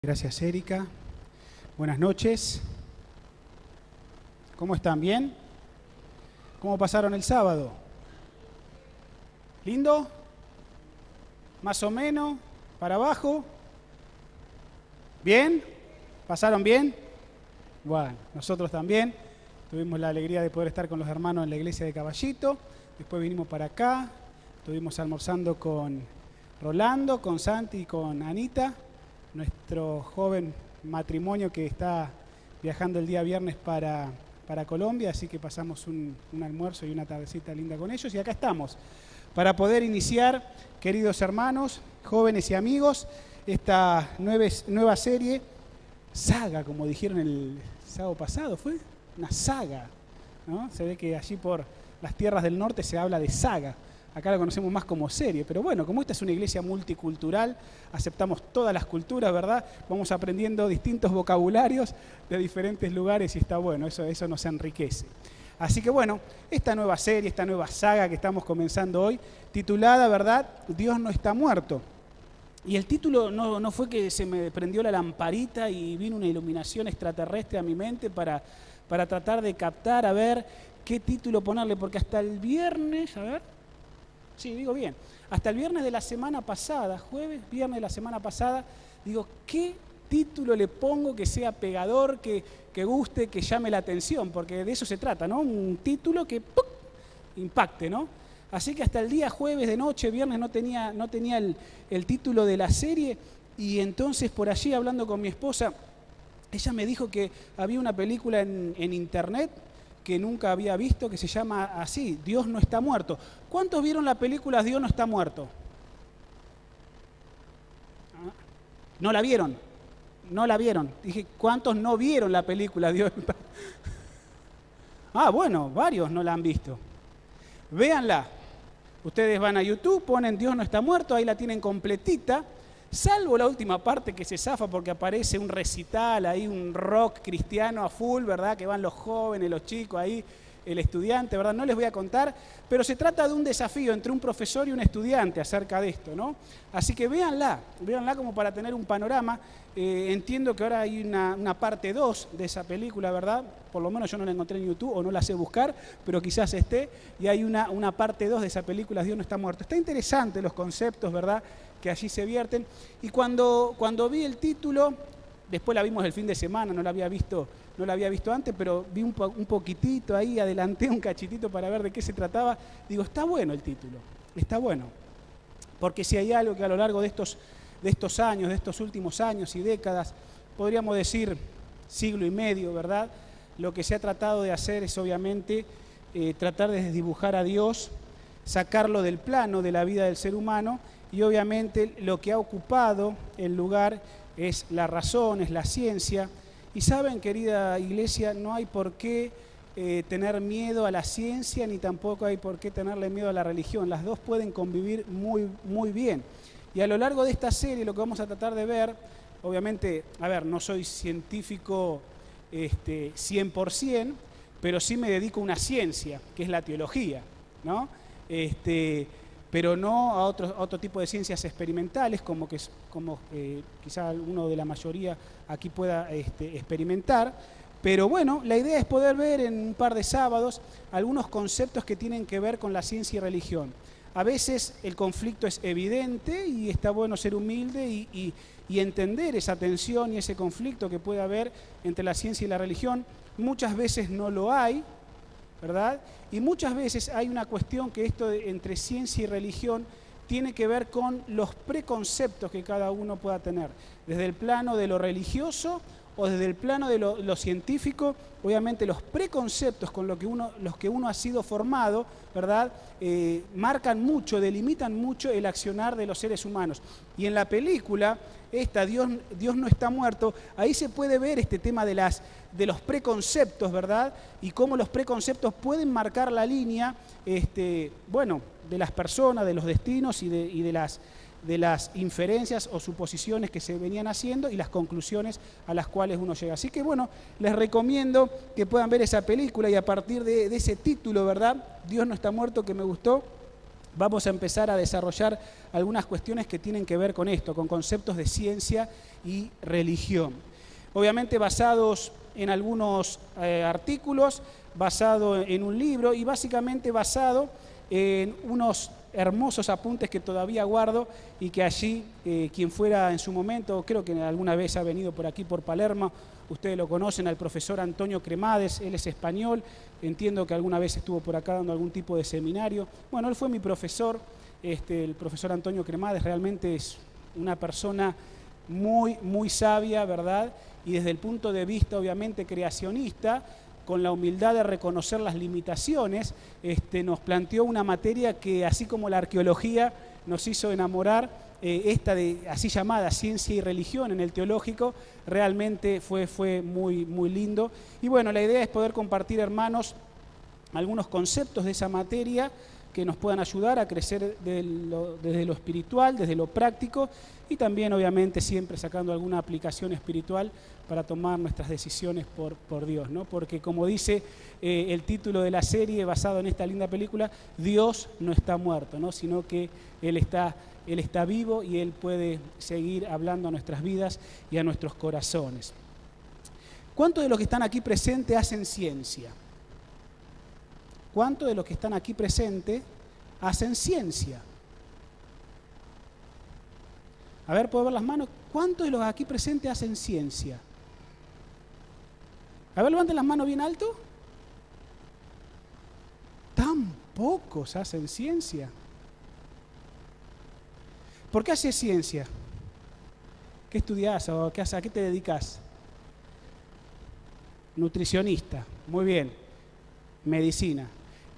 Gracias, Erika. Buenas noches. ¿Cómo están? ¿Bien? ¿Cómo pasaron el sábado? ¿Lindo? ¿Más o menos? ¿Para abajo? ¿Bien? ¿Pasaron bien? Bueno, nosotros también. Tuvimos la alegría de poder estar con los hermanos en la iglesia de Caballito. Después vinimos para acá. Estuvimos almorzando con Rolando, con Santi y con Anita, nuestro joven matrimonio que está viajando el día viernes para Colombia, así que pasamos un almuerzo y una tardecita linda con ellos. Y acá estamos, para poder iniciar, queridos hermanos, jóvenes y amigos, esta nueva serie, saga, como dijeron el sábado pasado, fue una saga, ¿no? Se ve que allí por las tierras del norte se habla de saga. Acá la conocemos más como serie, pero bueno, como esta es una iglesia multicultural, aceptamos todas las culturas, ¿verdad? Vamos aprendiendo distintos vocabularios de diferentes lugares y está bueno, eso nos enriquece. Así que bueno, esta nueva serie, esta nueva saga que estamos comenzando hoy, titulada, ¿verdad? Dios no está muerto. Y el título no fue que se me prendió la lamparita y vino una iluminación extraterrestre a mi mente para tratar de captar, a ver qué título ponerle, porque hasta el viernes, a ver... Sí, digo bien. Hasta el viernes de la semana pasada, viernes de la semana pasada, digo, ¿qué título le pongo que sea pegador, que guste, que llame la atención? Porque de eso se trata, ¿no? Un título que ¡puc! Impacte, ¿no? Así que hasta el día jueves de noche, viernes, no tenía el título de la serie y entonces por allí hablando con mi esposa, ella me dijo que había una película en internet que nunca había visto, que se llama así, Dios no está muerto. ¿Cuántos vieron la película Dios no está muerto? ¿No la vieron? No la vieron. Dije, ¿cuántos no vieron la película Dios no está muerto? Ah, bueno, varios no la han visto. Véanla. Ustedes van a YouTube, ponen Dios no está muerto, ahí la tienen completita, salvo la última parte que se zafa porque aparece un recital, ahí un rock cristiano a full, ¿verdad? Que van los jóvenes, los chicos ahí, el estudiante, ¿verdad? No les voy a contar, pero se trata de un desafío entre un profesor y un estudiante acerca de esto, ¿no? Así que véanla como para tener un panorama. Entiendo que ahora hay una parte 2 de esa película, ¿verdad? Por lo menos yo no la encontré en YouTube o no la sé buscar, pero quizás esté, y hay una parte 2 de esa película, Dios no está muerto. Está interesante los conceptos, ¿verdad?, que allí se vierten. Y cuando vi el título, después la vimos el fin de semana, no la había visto antes, pero vi un poquitito ahí, adelanté un cachitito para ver de qué se trataba. Digo, está bueno el título, está bueno. Porque si hay algo que a lo largo de estos años, de estos últimos años y décadas, podríamos decir siglo y medio, ¿verdad? Lo que se ha tratado de hacer es obviamente tratar de desdibujar a Dios, sacarlo del plano de la vida del ser humano y obviamente lo que ha ocupado el lugar es la razón, es la ciencia. Y saben, querida iglesia, no hay por qué tener miedo a la ciencia ni tampoco hay por qué tenerle miedo a la religión. Las dos pueden convivir muy, muy bien. Y a lo largo de esta serie lo que vamos a tratar de ver, obviamente, a ver, no soy científico 100%, pero sí me dedico a una ciencia, que es la teología, ¿no? Pero no a otro tipo de ciencias experimentales, como quizá alguno de la mayoría aquí pueda experimentar. Pero bueno, la idea es poder ver en un par de sábados algunos conceptos que tienen que ver con la ciencia y religión. A veces el conflicto es evidente y está bueno ser humilde y entender esa tensión y ese conflicto que puede haber entre la ciencia y la religión. Muchas veces no lo hay, ¿verdad? Y muchas veces hay una cuestión que esto entre ciencia y religión tiene que ver con los preconceptos que cada uno pueda tener, desde el plano de lo religioso o desde el plano de lo científico. Obviamente los preconceptos con los que uno ha sido formado, ¿verdad? Marcan mucho, delimitan mucho el accionar de los seres humanos. Y en la película, Dios no está muerto, ahí se puede ver este tema de los preconceptos, ¿verdad? Y cómo los preconceptos pueden marcar la línea, bueno, de las personas, de los destinos y de las inferencias o suposiciones que se venían haciendo y las conclusiones a las cuales uno llega. Así que bueno, les recomiendo que puedan ver esa película y a partir de ese título, ¿verdad? Dios no está muerto, que me gustó, vamos a empezar a desarrollar algunas cuestiones que tienen que ver con esto, con conceptos de ciencia y religión. Obviamente basados en algunos artículos, basado en un libro y básicamente basado en unos hermosos apuntes que todavía guardo y que allí, quien fuera en su momento, creo que alguna vez ha venido por aquí, por Palermo, ustedes lo conocen, al profesor Antonio Cremades, él es español, entiendo que alguna vez estuvo por acá dando algún tipo de seminario. Bueno, él fue mi profesor, el profesor Antonio Cremades realmente es una persona muy, muy sabia, ¿verdad? Y desde el punto de vista, obviamente, creacionista, con la humildad de reconocer las limitaciones, nos planteó una materia que, así como la arqueología nos hizo enamorar, esta de así llamada ciencia y religión en el teológico, realmente fue muy, muy lindo. Y bueno, la idea es poder compartir, hermanos, algunos conceptos de esa materia que nos puedan ayudar a crecer desde lo espiritual, desde lo práctico y también, obviamente, siempre sacando alguna aplicación espiritual para tomar nuestras decisiones por Dios, ¿no? Porque como dice el título de la serie basado en esta linda película, Dios no está muerto, ¿no? Sino que Él está vivo y Él puede seguir hablando a nuestras vidas y a nuestros corazones. ¿Cuántos de los que están aquí presentes hacen ciencia? ¿Cuántos de los que están aquí presentes hacen ciencia? A ver, ¿puedo ver las manos? ¿Cuántos de los aquí presentes hacen ciencia? A ver, levanten las manos bien alto. Tan pocos hacen ciencia. ¿Por qué haces ciencia? ¿Qué estudias o a qué te dedicas? Nutricionista. Muy bien. Medicina.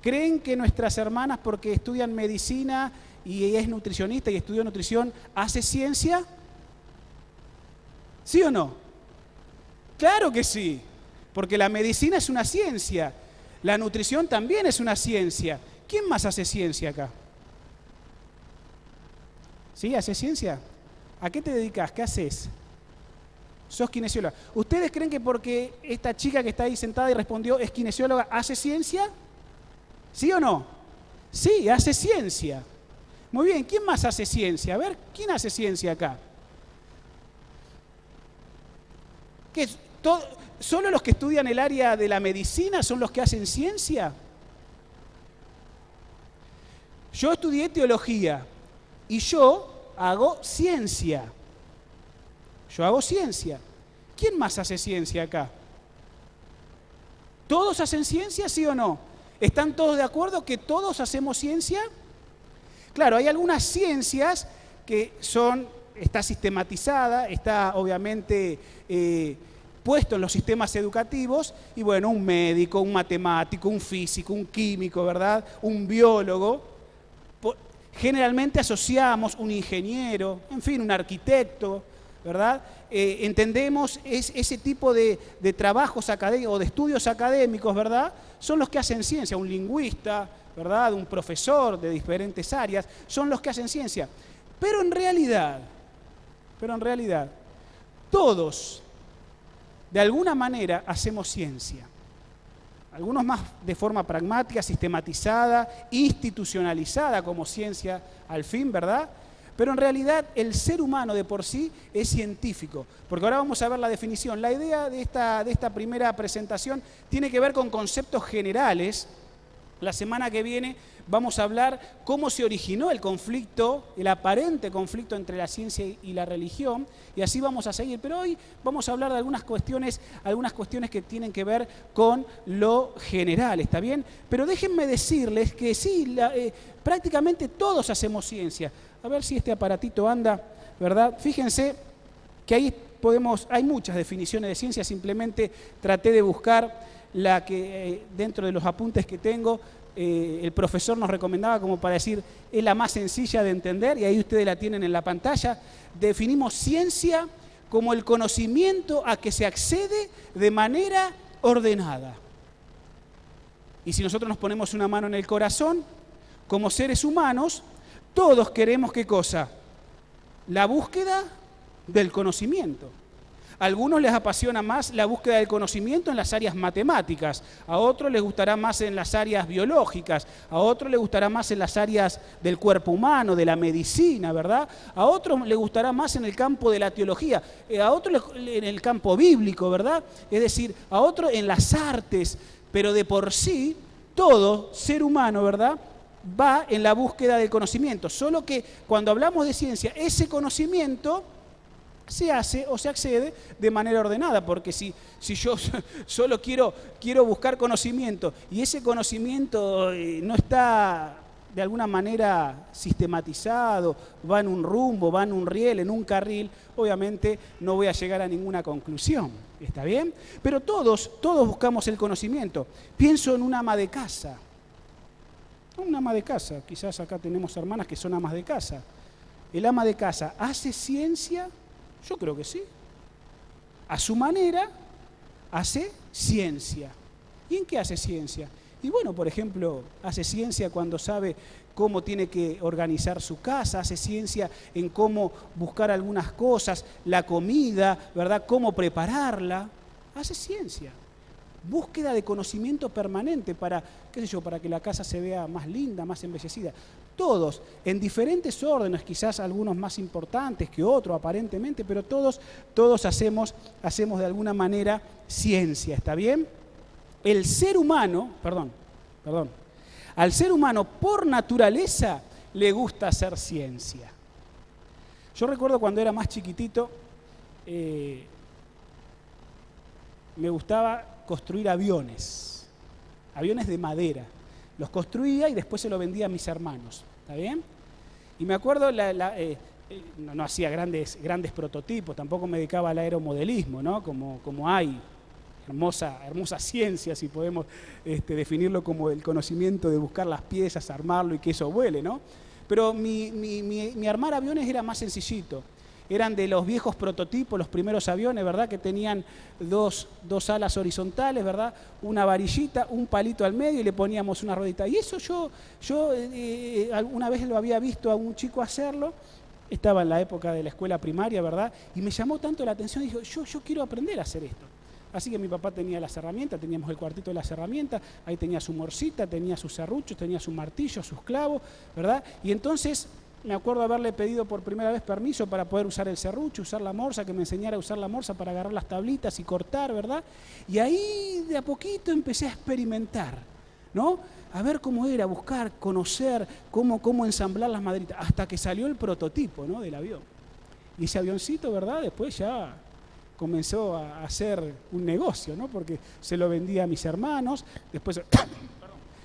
¿Creen que nuestras hermanas, porque estudian medicina y ella es nutricionista y estudió nutrición, hace ciencia? ¿Sí o no? Claro que sí, porque la medicina es una ciencia, la nutrición también es una ciencia. ¿Quién más hace ciencia acá? ¿Sí? ¿Hace ciencia? ¿A qué te dedicas? ¿Qué haces? Sos kinesióloga. ¿Ustedes creen que porque esta chica que está ahí sentada y respondió es kinesióloga, hace ciencia? ¿Sí o no? Sí, hace ciencia. Muy bien, ¿quién más hace ciencia? A ver, ¿quién hace ciencia acá? ¿Qué, ¿Solo los que estudian el área de la medicina son los que hacen ciencia? Yo estudié teología y yo hago ciencia. Yo hago ciencia. ¿Quién más hace ciencia acá? ¿Todos hacen ciencia, sí o no? ¿Están todos de acuerdo que todos hacemos ciencia? Claro, hay algunas ciencias que está sistematizada, está obviamente puesto en los sistemas educativos, y bueno, un médico, un matemático, un físico, un químico, ¿verdad? Un biólogo. Generalmente asociamos un ingeniero, en fin, un arquitecto, ¿verdad? Entendemos ese tipo de trabajos académicos o de estudios académicos, ¿verdad? Son los que hacen ciencia, un lingüista, ¿verdad? Un profesor de diferentes áreas, son los que hacen ciencia. Pero en realidad, todos, de alguna manera, hacemos ciencia. Algunos más de forma pragmática, sistematizada, institucionalizada como ciencia al fin, ¿verdad? Pero en realidad el ser humano de por sí es científico, porque ahora vamos a ver la definición. La idea de esta primera presentación tiene que ver con conceptos generales. La semana que viene vamos a hablar cómo se originó el conflicto, el aparente conflicto entre la ciencia y la religión, y así vamos a seguir. Pero hoy vamos a hablar de algunas cuestiones que tienen que ver con lo general, ¿está bien? Pero déjenme decirles que sí, prácticamente todos hacemos ciencia. A ver si este aparatito anda, ¿verdad? Fíjense que ahí hay muchas definiciones de ciencia, simplemente traté de buscar la que dentro de los apuntes que tengo, el profesor nos recomendaba como para decir, es la más sencilla de entender, y ahí ustedes la tienen en la pantalla. Definimos ciencia como el conocimiento a que se accede de manera ordenada. Y si nosotros nos ponemos una mano en el corazón, como seres humanos, todos queremos, ¿qué cosa? La búsqueda del conocimiento. A algunos les apasiona más la búsqueda del conocimiento en las áreas matemáticas, a otros les gustará más en las áreas biológicas, a otros les gustará más en las áreas del cuerpo humano, de la medicina, ¿verdad? A otros les gustará más en el campo de la teología, a otros en el campo bíblico, ¿verdad? Es decir, a otros en las artes, pero de por sí, todo ser humano, ¿verdad?, va en la búsqueda del conocimiento. Solo que cuando hablamos de ciencia, ese conocimiento se hace o se accede de manera ordenada, porque si yo solo quiero buscar conocimiento y ese conocimiento no está de alguna manera sistematizado, va en un rumbo, va en un riel, en un carril, obviamente no voy a llegar a ninguna conclusión. ¿Está bien? Pero todos buscamos el conocimiento. Pienso en un ama de casa. Un ama de casa, quizás acá tenemos hermanas que son amas de casa. ¿El ama de casa hace ciencia? Yo creo que sí. A su manera, hace ciencia. ¿Y en qué hace ciencia? Y bueno, por ejemplo, hace ciencia cuando sabe cómo tiene que organizar su casa, hace ciencia en cómo buscar algunas cosas, la comida, ¿verdad? Cómo prepararla. Hace ciencia. Búsqueda de conocimiento permanente para, qué sé yo, para que la casa se vea más linda, más embellecida. Todos, en diferentes órdenes, quizás algunos más importantes que otros aparentemente, pero todos hacemos de alguna manera ciencia, ¿está bien? El ser humano, al ser humano por naturaleza le gusta hacer ciencia. Yo recuerdo cuando era más chiquitito, me gustaba construir aviones de madera. Los construía y después se los vendía a mis hermanos, ¿está bien? Y me acuerdo, no hacía grandes prototipos, tampoco me dedicaba al aeromodelismo, ¿no? Como hay hermosa ciencia, si podemos definirlo como el conocimiento de buscar las piezas, armarlo y que eso vuele, ¿no? Pero mi armar aviones era más sencillito. Eran de los viejos prototipos, los primeros aviones, ¿verdad? Que tenían dos alas horizontales, ¿verdad? Una varillita, un palito al medio y le poníamos una ruedita. Y eso yo alguna vez lo había visto a un chico hacerlo, estaba en la época de la escuela primaria, ¿verdad? Y me llamó tanto la atención, y dije, yo quiero aprender a hacer esto. Así que mi papá tenía las herramientas, teníamos el cuartito de las herramientas, ahí tenía su morcita, tenía sus serruchos, tenía su martillo, sus clavos, ¿verdad? Y entonces me acuerdo haberle pedido por primera vez permiso para poder usar el serrucho, usar la morsa, que me enseñara a usar la morsa para agarrar las tablitas y cortar, ¿verdad? Y ahí de a poquito empecé a experimentar, ¿no? A ver cómo era, buscar, conocer, cómo ensamblar las maderitas, hasta que salió el prototipo, ¿no?, del avión. Y ese avioncito, ¿verdad?, después ya comenzó a hacer un negocio, ¿no? Porque se lo vendía a mis hermanos, después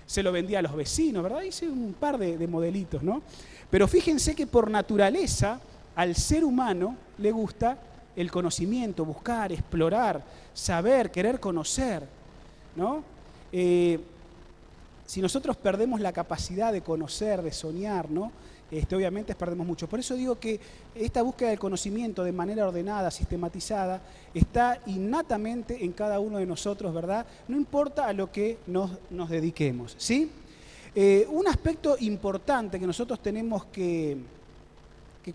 se lo vendía a los vecinos, ¿verdad? Hice un par de modelitos, ¿no? Pero fíjense que por naturaleza al ser humano le gusta el conocimiento, buscar, explorar, saber, querer conocer, ¿no? Si nosotros perdemos la capacidad de conocer, de soñar, ¿no? Obviamente perdemos mucho. Por eso digo que esta búsqueda del conocimiento de manera ordenada, sistematizada, está innatamente en cada uno de nosotros, ¿verdad? No importa a lo que nos dediquemos, ¿sí? Un aspecto importante que nosotros tenemos que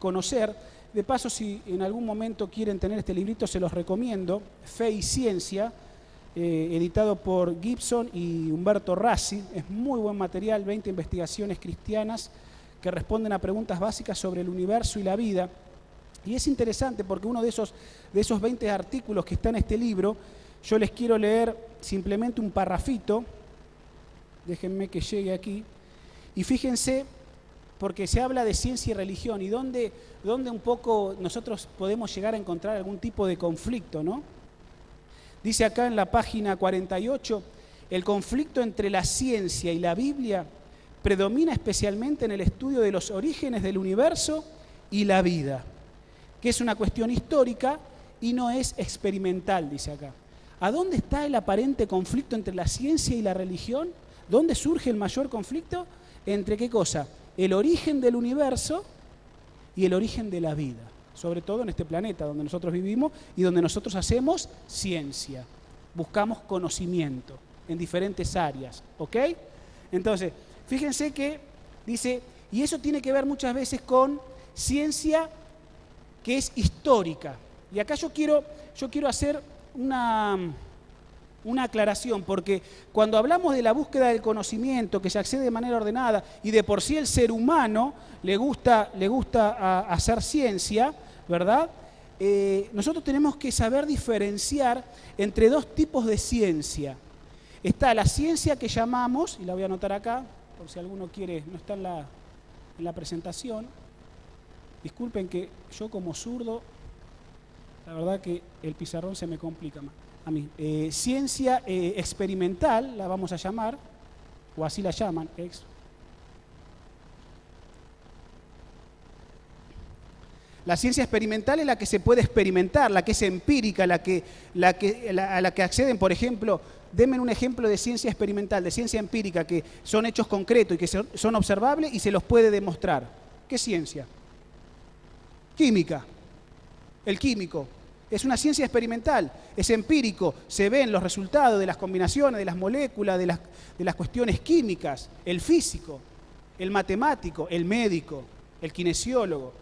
conocer, de paso si en algún momento quieren tener este librito se los recomiendo, Fe y Ciencia, editado por Gibson y Humberto Rassi, es muy buen material, 20 investigaciones cristianas que responden a preguntas básicas sobre el universo y la vida. Y es interesante porque uno de esos 20 artículos que está en este libro, yo les quiero leer simplemente un parrafito. Déjenme que llegue aquí. Y fíjense, porque se habla de ciencia y religión, y dónde un poco nosotros podemos llegar a encontrar algún tipo de conflicto, ¿no? Dice acá en la página 48, el conflicto entre la ciencia y la Biblia predomina especialmente en el estudio de los orígenes del universo y la vida, que es una cuestión histórica y no es experimental, dice acá. ¿A dónde está el aparente conflicto entre la ciencia y la religión? ¿Dónde surge el mayor conflicto? ¿Entre qué cosa? El origen del universo y el origen de la vida, sobre todo en este planeta donde nosotros vivimos y donde nosotros hacemos ciencia, buscamos conocimiento en diferentes áreas, ¿ok? Entonces, fíjense que dice, y eso tiene que ver muchas veces con ciencia que es histórica. Y acá yo quiero hacer una aclaración, porque cuando hablamos de la búsqueda del conocimiento, que se accede de manera ordenada, y de por sí el ser humano le gusta hacer ciencia, ¿verdad? Nosotros tenemos que saber diferenciar entre dos tipos de ciencia. Está la ciencia que llamamos, y la voy a anotar acá, por si alguno quiere, no está en la presentación. Disculpen que yo como zurdo, la verdad que el pizarrón se me complica más a mí. Ciencia experimental, la vamos a llamar, o así la llaman, La ciencia experimental es la que se puede experimentar, la que es empírica, a la que acceden, por ejemplo, denme un ejemplo de ciencia experimental, de ciencia empírica, que son hechos concretos y que son observables y se los puede demostrar. ¿Qué ciencia? Química. El químico. Es una ciencia experimental, es empírico, se ven los resultados de las combinaciones, de las moléculas, de las cuestiones químicas, el físico, el matemático, el médico, el kinesiólogo.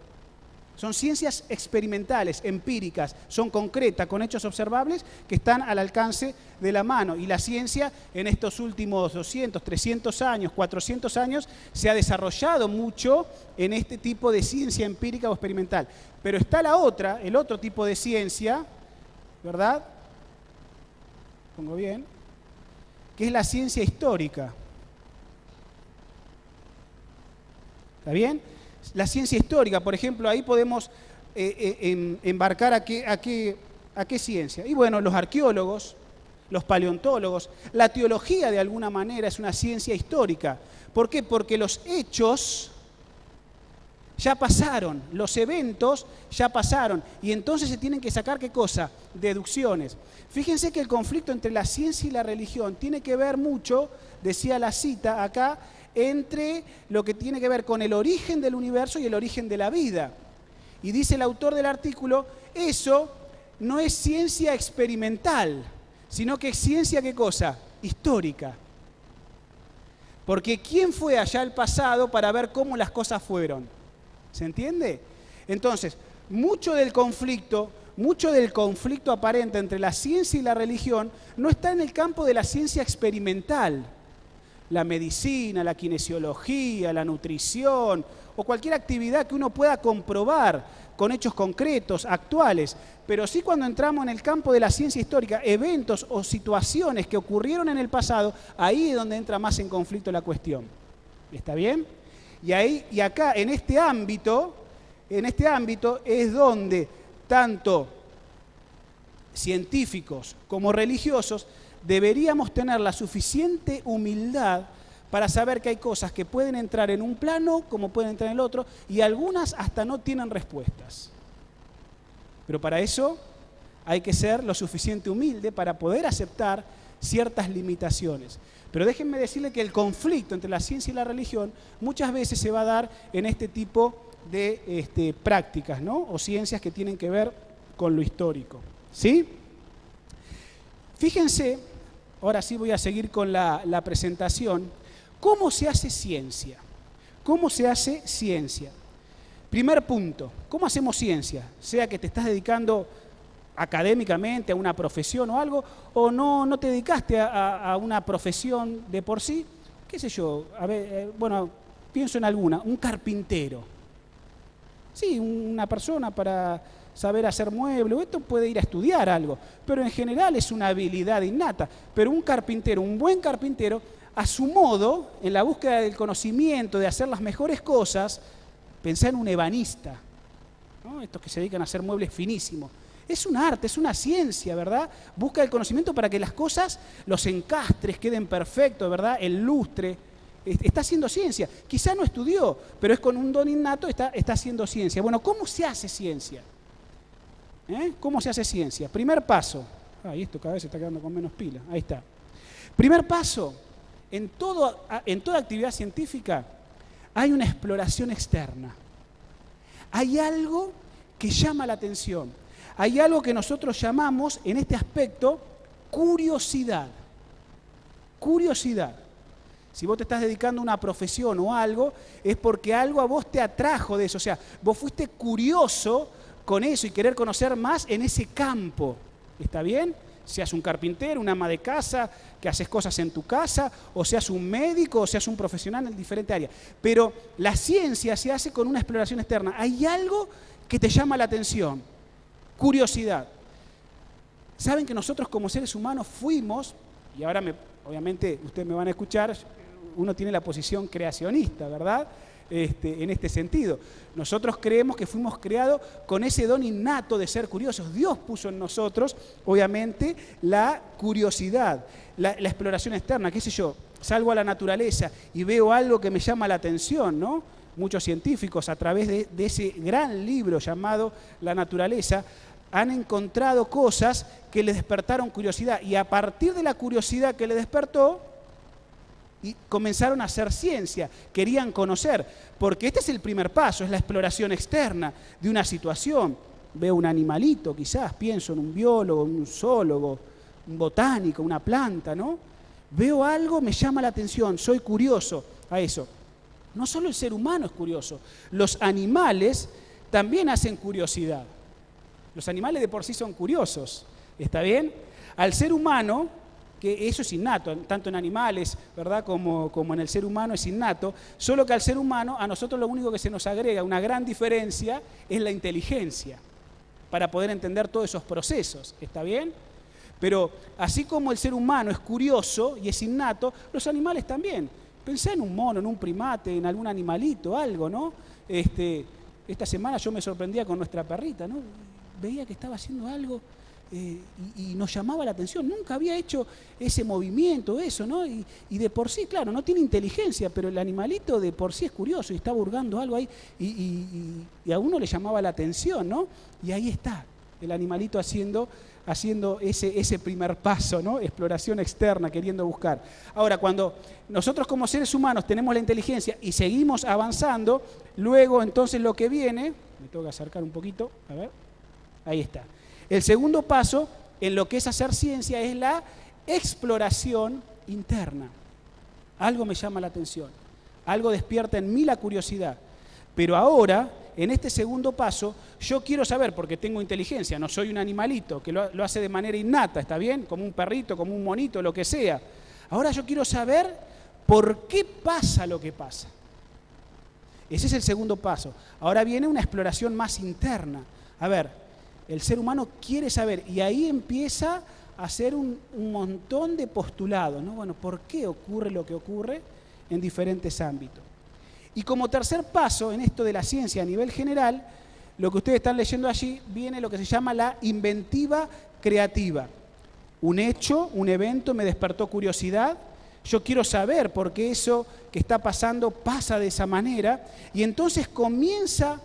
Son ciencias experimentales, empíricas, son concretas, con hechos observables que están al alcance de la mano. Y la ciencia en estos últimos 200, 300 años, 400 años, se ha desarrollado mucho en este tipo de ciencia empírica o experimental. Pero está el otro tipo de ciencia, ¿verdad? Pongo bien, que es la ciencia histórica. ¿Está bien? La ciencia histórica, por ejemplo, ahí podemos embarcar a qué ciencia. Y bueno, los arqueólogos, los paleontólogos, la teología de alguna manera es una ciencia histórica. ¿Por qué? Porque los hechos ya pasaron, los eventos ya pasaron, y entonces se tienen que sacar, ¿qué cosa? Deducciones. Fíjense que el conflicto entre la ciencia y la religión tiene que ver mucho, decía la cita acá, entre lo que tiene que ver con el origen del universo y el origen de la vida. Y dice el autor del artículo, eso no es ciencia experimental, sino que es ciencia, ¿qué cosa? Histórica. Porque ¿quién fue allá al pasado para ver cómo las cosas fueron? ¿Se entiende? Entonces, mucho del conflicto aparente entre la ciencia y la religión no está en el campo de la ciencia experimental. La medicina, la kinesiología, la nutrición o cualquier actividad que uno pueda comprobar con hechos concretos, actuales. Pero sí, cuando entramos en el campo de la ciencia histórica, eventos o situaciones que ocurrieron en el pasado, ahí es donde entra más en conflicto la cuestión. ¿Está bien? Y acá, en este ámbito es donde tanto científicos como religiosos deberíamos tener la suficiente humildad para saber que hay cosas que pueden entrar en un plano como pueden entrar en el otro, y algunas hasta no tienen respuestas. Pero para eso hay que ser lo suficiente humilde para poder aceptar ciertas limitaciones. Pero déjenme decirle que el conflicto entre la ciencia y la religión muchas veces se va a dar en este tipo de prácticas, ¿no? O ciencias que tienen que ver con lo histórico. ¿Sí? Fíjense, ahora sí voy a seguir con la presentación. ¿Cómo se hace ciencia? ¿Cómo se hace ciencia? Primer punto, ¿cómo hacemos ciencia? Sea que te estás dedicando académicamente a una profesión o algo, o no te dedicaste a una profesión de por sí, qué sé yo, bueno, pienso en alguna, un carpintero. Sí, una persona para saber hacer muebles, esto puede ir a estudiar algo, pero en general es una habilidad innata. Pero un carpintero, un buen carpintero, a su modo, en la búsqueda del conocimiento, de hacer las mejores cosas, pensá en un ebanista, ¿no? Estos que se dedican a hacer muebles finísimos. Es un arte, es una ciencia, ¿verdad? Busca el conocimiento para que las cosas, los encastres queden perfectos, ¿verdad? El lustre. Está haciendo ciencia. Quizá no estudió, pero es con un don innato, está haciendo ciencia. Bueno, ¿cómo se hace ciencia? ¿Cómo se hace ciencia? Primer paso. Esto cada vez se está quedando con menos pila. Ahí está. Primer paso. En toda actividad científica hay una exploración externa. Hay algo que llama la atención. Hay algo que nosotros llamamos, en este aspecto, curiosidad. Curiosidad. Si vos te estás dedicando a una profesión o algo, es porque algo a vos te atrajo de eso. O sea, vos fuiste curioso con eso y querer conocer más en ese campo. ¿Está bien? Seas un carpintero, una ama de casa, que haces cosas en tu casa, o seas un médico, o seas un profesional en diferente área. Pero la ciencia se hace con una exploración externa. Hay algo que te llama la atención, curiosidad. Saben que nosotros como seres humanos fuimos, y ahora obviamente ustedes me van a escuchar, uno tiene la posición creacionista, ¿verdad? En este sentido. Nosotros creemos que fuimos creados con ese don innato de ser curiosos. Dios puso en nosotros, obviamente, la curiosidad, la exploración externa. ¿Qué sé yo? Salgo a la naturaleza y veo algo que me llama la atención, ¿no? Muchos científicos, a través de ese gran libro llamado La Naturaleza, han encontrado cosas que les despertaron curiosidad. Y a partir de la curiosidad que les despertó, y comenzaron a hacer ciencia, querían conocer, porque este es el primer paso, es la exploración externa de una situación. Veo un animalito, quizás, pienso en un biólogo, un zoólogo, un botánico, una planta, ¿no? Veo algo, me llama la atención, soy curioso a eso. No solo el ser humano es curioso, los animales también hacen curiosidad. Los animales de por sí son curiosos, ¿está bien? Al ser humano, que eso es innato, tanto en animales, ¿verdad?, como en el ser humano es innato, solo que al ser humano, a nosotros lo único que se nos agrega, una gran diferencia, es la inteligencia, para poder entender todos esos procesos, ¿está bien? Pero así como el ser humano es curioso y es innato, los animales también. Pensá en un mono, en un primate, en algún animalito, algo, ¿no? Esta semana yo me sorprendía con nuestra perrita, ¿no? Veía que estaba haciendo algo y nos llamaba la atención. Nunca había hecho ese movimiento, eso, ¿no? Y de por sí, claro, no tiene inteligencia, pero el animalito de por sí es curioso y está hurgando algo ahí y a uno le llamaba la atención, ¿no? Y ahí está, el animalito haciendo ese primer paso, ¿no? Exploración externa, queriendo buscar. Ahora, cuando nosotros como seres humanos tenemos la inteligencia y seguimos avanzando, luego entonces lo que viene, me tengo que acercar un poquito, a ver, ahí está. El segundo paso en lo que es hacer ciencia es la exploración interna. Algo me llama la atención, algo despierta en mí la curiosidad. Pero ahora, en este segundo paso, yo quiero saber, porque tengo inteligencia, no soy un animalito que lo hace de manera innata, ¿está bien? Como un perrito, como un monito, lo que sea. Ahora yo quiero saber por qué pasa lo que pasa. Ese es el segundo paso. Ahora viene una exploración más interna. A ver, el ser humano quiere saber y ahí empieza a hacer un montón de postulados, ¿no? Bueno, ¿por qué ocurre lo que ocurre en diferentes ámbitos? Y como tercer paso en esto de la ciencia a nivel general, lo que ustedes están leyendo allí, viene lo que se llama la inventiva creativa. Un hecho, un evento me despertó curiosidad, yo quiero saber por qué eso que está pasando pasa de esa manera, y entonces comienza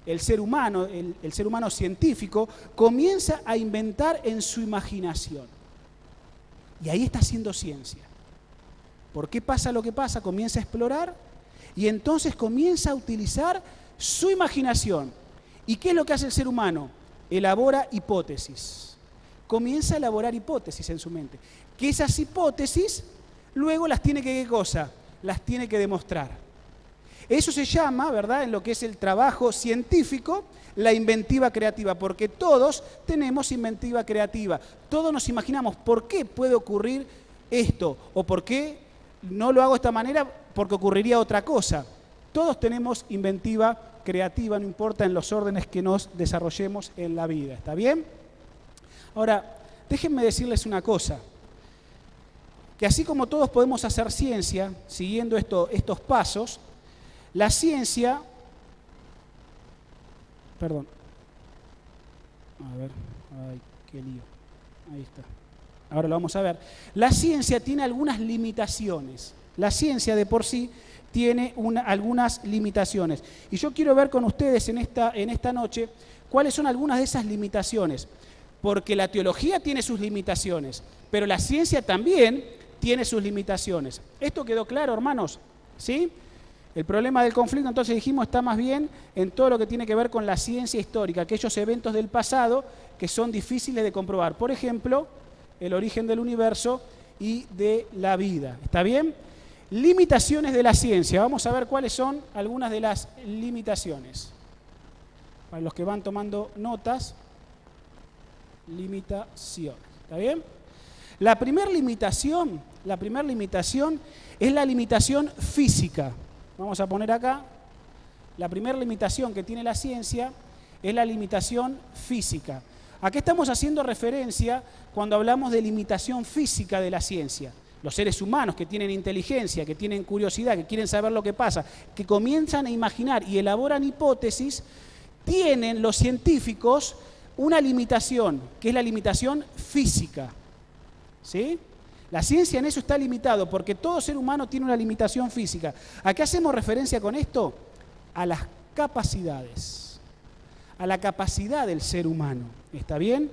el ser humano, el ser humano científico, comienza a inventar en su imaginación. Y ahí está haciendo ciencia. ¿Por qué pasa lo que pasa? Comienza a explorar y entonces comienza a utilizar su imaginación. ¿Y qué es lo que hace el ser humano? Elabora hipótesis. Comienza a elaborar hipótesis en su mente. Que esas hipótesis luego las tiene que, ¿qué cosa? Las tiene que demostrar. Eso se llama, ¿verdad?, en lo que es el trabajo científico, la inventiva creativa, porque todos tenemos inventiva creativa. Todos nos imaginamos por qué puede ocurrir esto o por qué no lo hago de esta manera porque ocurriría otra cosa. Todos tenemos inventiva creativa, no importa en los órdenes que nos desarrollemos en la vida. ¿Está bien? Ahora, déjenme decirles una cosa. Que así como todos podemos hacer ciencia siguiendo estos pasos, la ciencia, perdón, a ver, ay, qué lío, ahí está, ahora lo vamos a ver. La ciencia tiene algunas limitaciones, la ciencia de por sí tiene algunas limitaciones. Y yo quiero ver con ustedes en esta noche cuáles son algunas de esas limitaciones, porque la teología tiene sus limitaciones, pero la ciencia también tiene sus limitaciones. ¿Esto quedó claro, hermanos? ¿Sí? El problema del conflicto, entonces dijimos, está más bien en todo lo que tiene que ver con la ciencia histórica, aquellos eventos del pasado que son difíciles de comprobar. Por ejemplo, el origen del universo y de la vida. ¿Está bien? Limitaciones de la ciencia. Vamos a ver cuáles son algunas de las limitaciones. Para los que van tomando notas, limitación. ¿Está bien? La primera limitación es la limitación física. Vamos a poner acá, la primera limitación que tiene la ciencia es la limitación física. ¿A qué estamos haciendo referencia cuando hablamos de limitación física de la ciencia? Los seres humanos que tienen inteligencia, que tienen curiosidad, que quieren saber lo que pasa, que comienzan a imaginar y elaboran hipótesis, tienen los científicos una limitación, que es la limitación física. ¿Sí? La ciencia en eso está limitado, porque todo ser humano tiene una limitación física. ¿A qué hacemos referencia con esto? A las capacidades, a la capacidad del ser humano. ¿Está bien?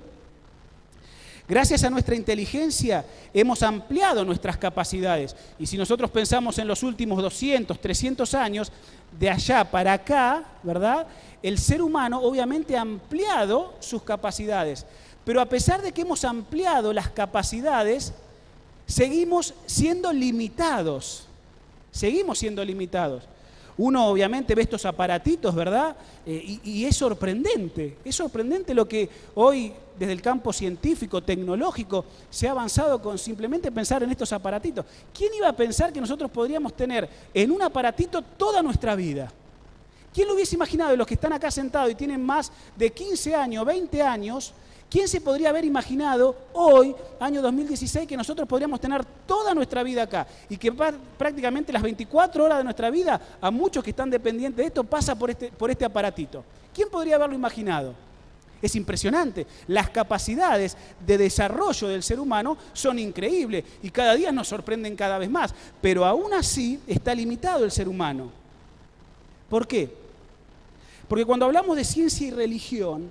Gracias a nuestra inteligencia hemos ampliado nuestras capacidades. Y si nosotros pensamos en los últimos 200, 300 años, de allá para acá, ¿verdad? El ser humano obviamente ha ampliado sus capacidades. Pero a pesar de que hemos ampliado las capacidades, seguimos siendo limitados. Seguimos siendo limitados. Uno obviamente ve estos aparatitos, ¿verdad? Y es sorprendente. Es sorprendente lo que hoy, desde el campo científico, tecnológico, se ha avanzado con simplemente pensar en estos aparatitos. ¿Quién iba a pensar que nosotros podríamos tener en un aparatito toda nuestra vida? ¿Quién lo hubiese imaginado de los que están acá sentados y tienen más de 15 años, 20 años? ¿Quién se podría haber imaginado hoy, año 2016, que nosotros podríamos tener toda nuestra vida acá? Y que prácticamente las 24 horas de nuestra vida, a muchos que están dependientes de esto, pasa por este aparatito. ¿Quién podría haberlo imaginado? Es impresionante. Las capacidades de desarrollo del ser humano son increíbles y cada día nos sorprenden cada vez más. Pero aún así está limitado el ser humano. ¿Por qué? Porque cuando hablamos de ciencia y religión,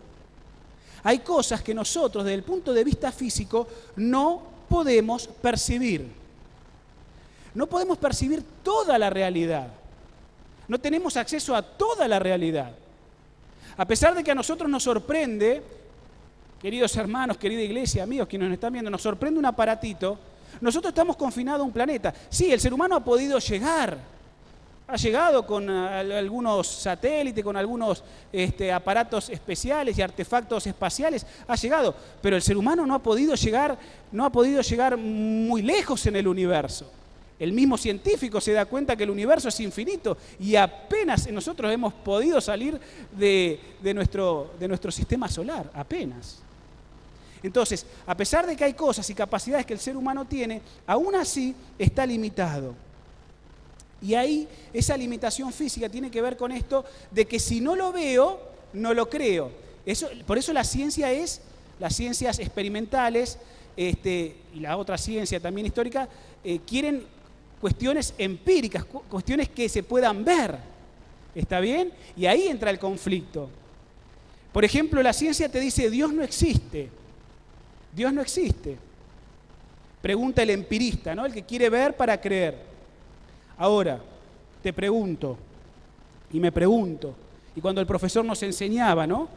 hay cosas que nosotros, desde el punto de vista físico, no podemos percibir. No podemos percibir toda la realidad. No tenemos acceso a toda la realidad. A pesar de que a nosotros nos sorprende, queridos hermanos, querida iglesia, amigos que nos están viendo, nos sorprende un aparatito, nosotros estamos confinados a un planeta. Sí, el ser humano ha podido llegar. Ha llegado con algunos satélites, con algunos aparatos especiales y artefactos espaciales, ha llegado, pero el ser humano no ha podido llegar muy lejos en el universo. El mismo científico se da cuenta que el universo es infinito y apenas nosotros hemos podido salir de nuestro sistema solar, apenas. Entonces, a pesar de que hay cosas y capacidades que el ser humano tiene, aún así está limitado. Y ahí esa limitación física tiene que ver con esto de que si no lo veo, no lo creo. Por eso las ciencias experimentales y la otra ciencia también histórica quieren cuestiones empíricas, cuestiones que se puedan ver. ¿Está bien? Y ahí entra el conflicto. Por ejemplo, la ciencia te dice, Dios no existe. Dios no existe. Pregunta el empirista, ¿no? El que quiere ver para creer. Ahora, te pregunto, y me pregunto, y cuando el profesor nos enseñaba, ¿no?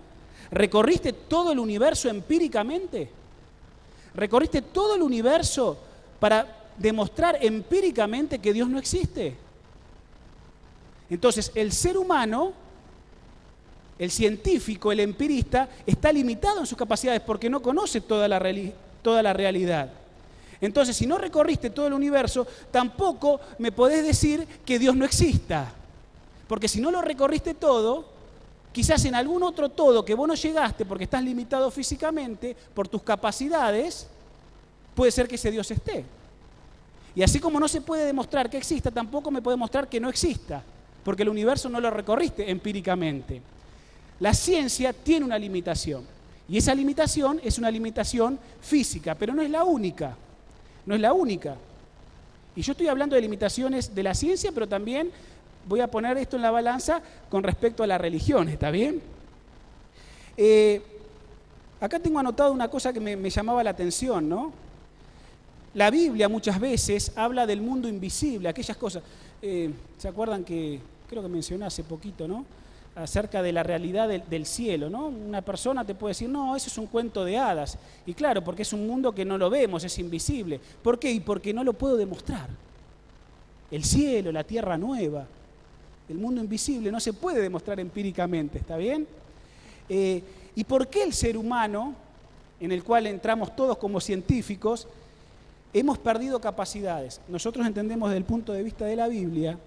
¿Recorriste todo el universo empíricamente? ¿Recorriste todo el universo para demostrar empíricamente que Dios no existe? Entonces, el ser humano, el científico, el empirista, está limitado en sus capacidades porque no conoce toda la realidad. Entonces, si no recorriste todo el universo, tampoco me podés decir que Dios no exista. Porque si no lo recorriste todo, quizás en algún otro todo que vos no llegaste porque estás limitado físicamente por tus capacidades, puede ser que ese Dios esté. Y así como no se puede demostrar que exista, tampoco me puede mostrar que no exista, porque el universo no lo recorriste empíricamente. La ciencia tiene una limitación, y esa limitación es una limitación física, pero no es la única. No es la única. Y yo estoy hablando de limitaciones de la ciencia, pero también voy a poner esto en la balanza con respecto a la religión, ¿está bien? Acá tengo anotado una cosa que me llamaba la atención, ¿no? La Biblia muchas veces habla del mundo invisible, aquellas cosas. ¿Se acuerdan que, creo que mencioné hace poquito, ¿no? Acerca de la realidad del cielo, ¿no? Una persona te puede decir, no, eso es un cuento de hadas. Y claro, porque es un mundo que no lo vemos, es invisible. ¿Por qué? Y porque no lo puedo demostrar. El cielo, la tierra nueva, el mundo invisible no se puede demostrar empíricamente, ¿está bien? ¿Y por qué el ser humano, en el cual entramos todos como científicos, hemos perdido capacidades? Nosotros entendemos desde el punto de vista de la Biblia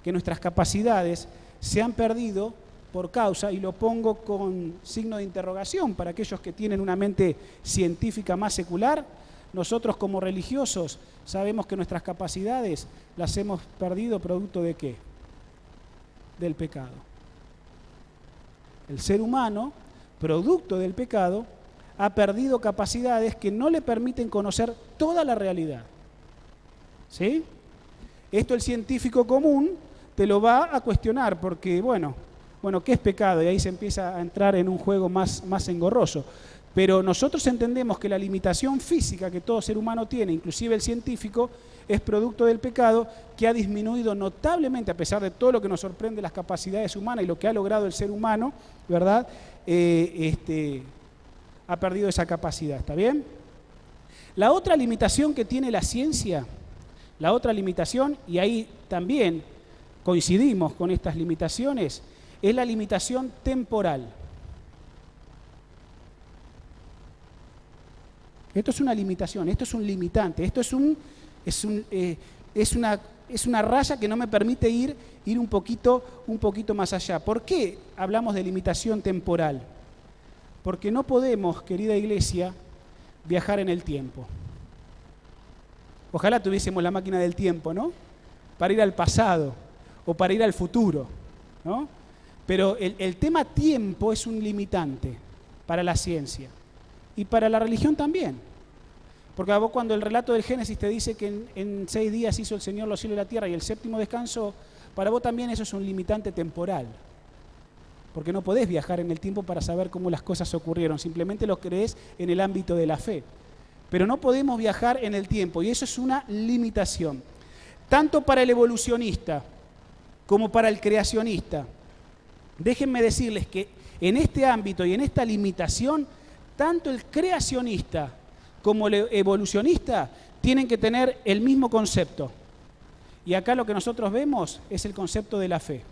que nuestras capacidades se han perdido por causa, y lo pongo con signo de interrogación para aquellos que tienen una mente científica más secular. Nosotros como religiosos sabemos que nuestras capacidades las hemos perdido producto ¿de qué? Del pecado. El ser humano, producto del pecado, ha perdido capacidades que no le permiten conocer toda la realidad. ¿Sí? Esto el científico común te lo va a cuestionar porque, bueno, ¿qué es pecado? Y ahí se empieza a entrar en un juego más engorroso. Pero nosotros entendemos que la limitación física que todo ser humano tiene, inclusive el científico, es producto del pecado que ha disminuido notablemente, a pesar de todo lo que nos sorprende las capacidades humanas y lo que ha logrado el ser humano, ¿verdad? Ha perdido esa capacidad, ¿está bien? La otra limitación que tiene la ciencia, la otra limitación, y ahí también coincidimos con estas limitaciones, es la limitación temporal. Esto es una limitación, esto es un limitante, esto es una raya que no me permite ir un poquito más allá. ¿Por qué hablamos de limitación temporal? Porque no podemos, querida iglesia, viajar en el tiempo. Ojalá tuviésemos la máquina del tiempo, ¿no? Para ir al pasado o para ir al futuro, ¿no? Pero el tema tiempo es un limitante para la ciencia y para la religión también. Porque a vos cuando el relato del Génesis te dice que en 6 días hizo el Señor los cielos y la tierra y el séptimo descansó, para vos también eso es un limitante temporal. Porque no podés viajar en el tiempo para saber cómo las cosas ocurrieron, simplemente lo creés en el ámbito de la fe. Pero no podemos viajar en el tiempo y eso es una limitación. Tanto para el evolucionista como para el creacionista. Déjenme decirles que en este ámbito y en esta limitación, tanto el creacionista como el evolucionista tienen que tener el mismo concepto. Y acá lo que nosotros vemos es el concepto de la fe.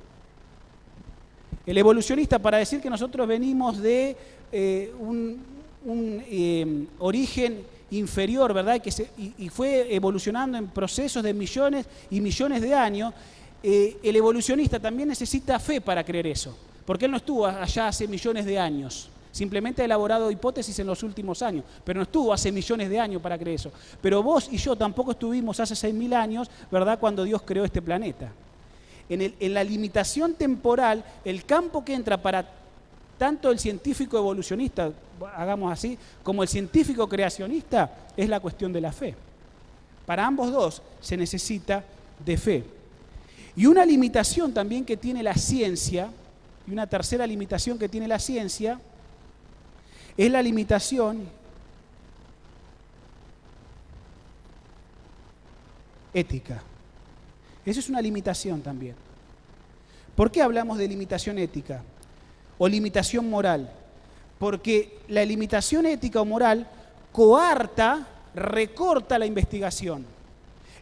El evolucionista, para decir que nosotros venimos de un origen inferior, ¿verdad? Y fue evolucionando en procesos de millones y millones de años, el evolucionista también necesita fe para creer eso, porque él no estuvo allá hace millones de años, simplemente ha elaborado hipótesis en los últimos años, pero no estuvo hace millones de años para creer eso. Pero vos y yo tampoco estuvimos hace 6.000 años, ¿verdad?, cuando Dios creó este planeta. En la limitación temporal, el campo que entra para tanto el científico evolucionista, hagamos así, como el científico creacionista, es la cuestión de la fe. Para ambos dos se necesita de fe. Y una limitación también que tiene la ciencia, y una tercera limitación que tiene la ciencia, es la limitación ética. Esa es una limitación también. ¿Por qué hablamos de limitación ética o limitación moral? Porque la limitación ética o moral coarta, recorta la investigación.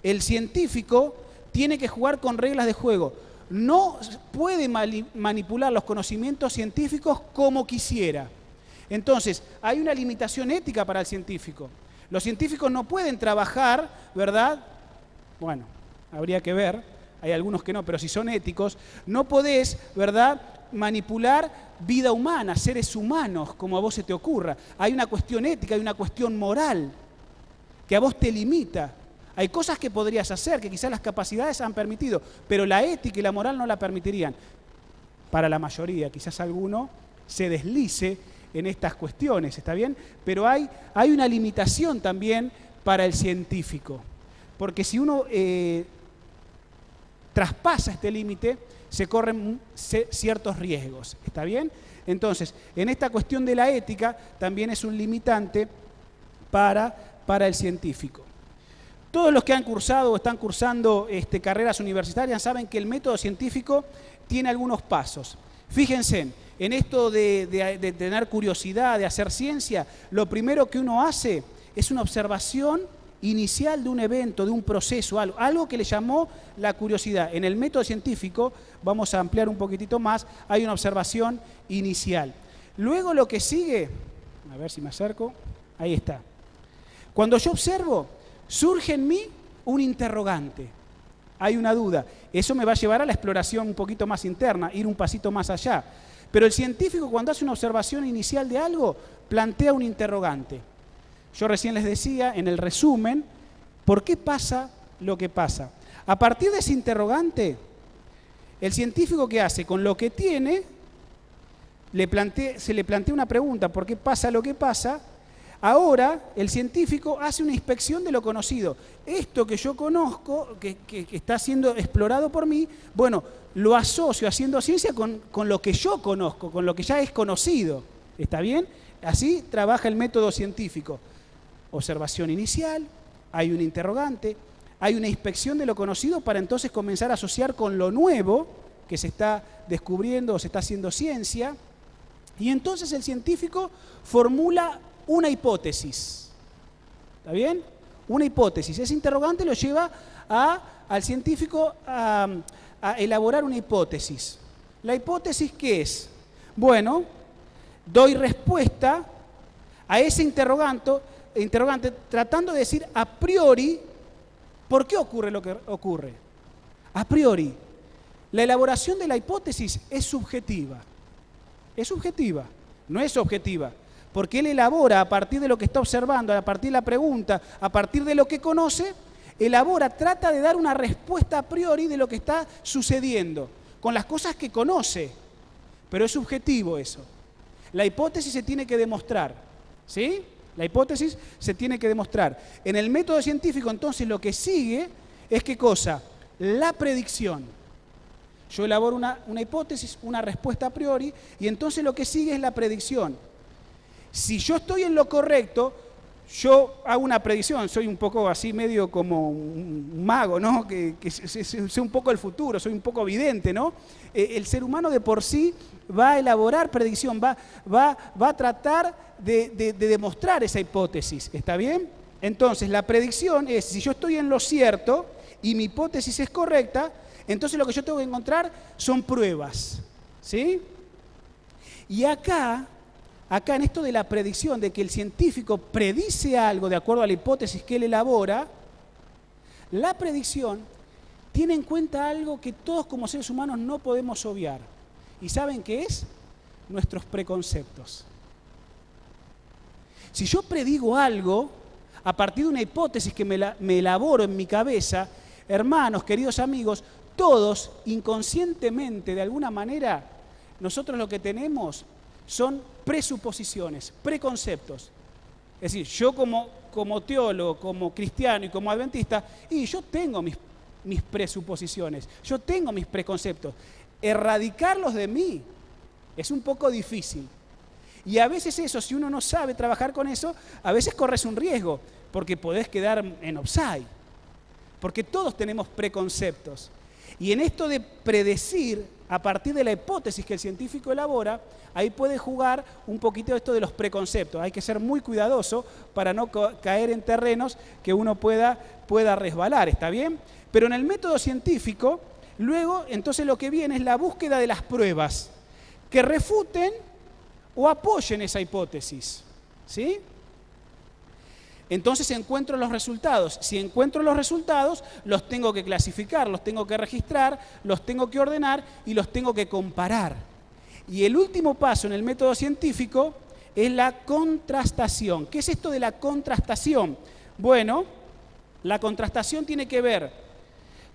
El científico tiene que jugar con reglas de juego. No puede manipular los conocimientos científicos como quisiera. Entonces, hay una limitación ética para el científico. Los científicos no pueden trabajar, ¿verdad? Bueno, habría que ver, hay algunos que no, pero si son éticos, no podés, ¿verdad?, manipular vida humana, seres humanos, como a vos se te ocurra. Hay una cuestión ética, hay una cuestión moral que a vos te limita. Hay cosas que podrías hacer, que quizás las capacidades han permitido, pero la ética y la moral no la permitirían. Para la mayoría, quizás alguno se deslice en estas cuestiones, ¿está bien? Pero hay una limitación también para el científico, porque si uno traspasa este límite, se corren ciertos riesgos, ¿está bien? Entonces, en esta cuestión de la ética, también es un limitante para el científico. Todos los que han cursado o están cursando carreras universitarias saben que el método científico tiene algunos pasos. Fíjense, en esto de tener curiosidad, de hacer ciencia, lo primero que uno hace es una observación inicial de un evento, de un proceso, algo que le llamó la curiosidad. En el método científico, vamos a ampliar un poquitito más, hay una observación inicial. Luego lo que sigue, a ver si me acerco, ahí está. Cuando yo observo, surge en mí un interrogante. Hay una duda. Eso me va a llevar a la exploración un poquito más interna, ir un pasito más allá. Pero el científico, cuando hace una observación inicial de algo, plantea un interrogante. Yo recién les decía, en el resumen, ¿por qué pasa lo que pasa? A partir de ese interrogante, el científico, ¿qué hace? Con lo que tiene, se le plantea una pregunta, ¿por qué pasa lo que pasa? Ahora el científico hace una inspección de lo conocido. Esto que yo conozco, que está siendo explorado por mí, bueno, lo asocio haciendo ciencia con lo que yo conozco, con lo que ya es conocido. ¿Está bien? Así trabaja el método científico. Observación inicial, hay un interrogante, hay una inspección de lo conocido para entonces comenzar a asociar con lo nuevo que se está descubriendo o se está haciendo ciencia. Y entonces el científico formula una hipótesis. ¿Está bien? Una hipótesis. Ese interrogante lo lleva al científico a elaborar una hipótesis. ¿La hipótesis qué es? Bueno, doy respuesta a ese interrogante tratando de decir a priori por qué ocurre lo que ocurre. A priori. La elaboración de la hipótesis es subjetiva. Es subjetiva, no es objetiva. Porque él elabora a partir de lo que está observando, a partir de la pregunta, a partir de lo que conoce, trata de dar una respuesta a priori de lo que está sucediendo, con las cosas que conoce. Pero es subjetivo eso. La hipótesis se tiene que demostrar, ¿sí? La hipótesis se tiene que demostrar. En el método científico, entonces, lo que sigue es ¿qué cosa? La predicción. Yo elaboro una hipótesis, una respuesta a priori, y entonces lo que sigue es la predicción. Si yo estoy en lo correcto, yo hago una predicción, soy un poco así medio como un mago, ¿no? Que sé un poco el futuro, soy un poco vidente, ¿no? El ser humano de por sí va a elaborar predicción, va a tratar de demostrar esa hipótesis, ¿está bien? Entonces la predicción es, si yo estoy en lo cierto y mi hipótesis es correcta, entonces lo que yo tengo que encontrar son pruebas, ¿sí? Y acá en esto de la predicción, de que el científico predice algo de acuerdo a la hipótesis que él elabora, la predicción tiene en cuenta algo que todos como seres humanos no podemos obviar. ¿Y saben qué es? Nuestros preconceptos. Si yo predigo algo a partir de una hipótesis que me elaboro en mi cabeza, hermanos, queridos amigos, todos inconscientemente, de alguna manera, nosotros lo que tenemos son presuposiciones, preconceptos. Es decir, yo como teólogo, como cristiano y como adventista, y yo tengo mis presuposiciones, yo tengo mis preconceptos. Erradicarlos de mí es un poco difícil. Y a veces eso, si uno no sabe trabajar con eso, a veces corres un riesgo, porque podés quedar en offside. Porque todos tenemos preconceptos. Y en esto de predecir, a partir de la hipótesis que el científico elabora, ahí puede jugar un poquito esto de los preconceptos. Hay que ser muy cuidadoso para no caer en terrenos que uno pueda resbalar, ¿está bien? Pero en el método científico, luego, entonces lo que viene es la búsqueda de las pruebas que refuten o apoyen esa hipótesis, ¿sí? Entonces encuentro los resultados. Si encuentro los resultados, los tengo que clasificar, los tengo que registrar, los tengo que ordenar y los tengo que comparar. Y el último paso en el método científico es la contrastación. ¿Qué es esto de la contrastación? Bueno, la contrastación tiene que ver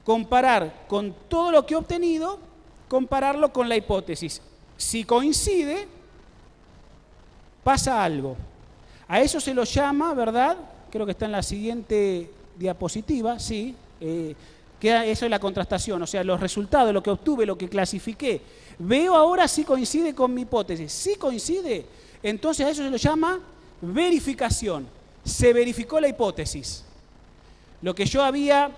comparar con todo lo que he obtenido, compararlo con la hipótesis. Si coincide, pasa algo. A eso se lo llama, ¿verdad? Creo que está en la siguiente diapositiva, sí. Eso es la contrastación, o sea, los resultados, lo que obtuve, lo que clasifiqué. Veo ahora si coincide con mi hipótesis. Si coincide, entonces a eso se lo llama verificación. Se verificó la hipótesis. Lo que yo había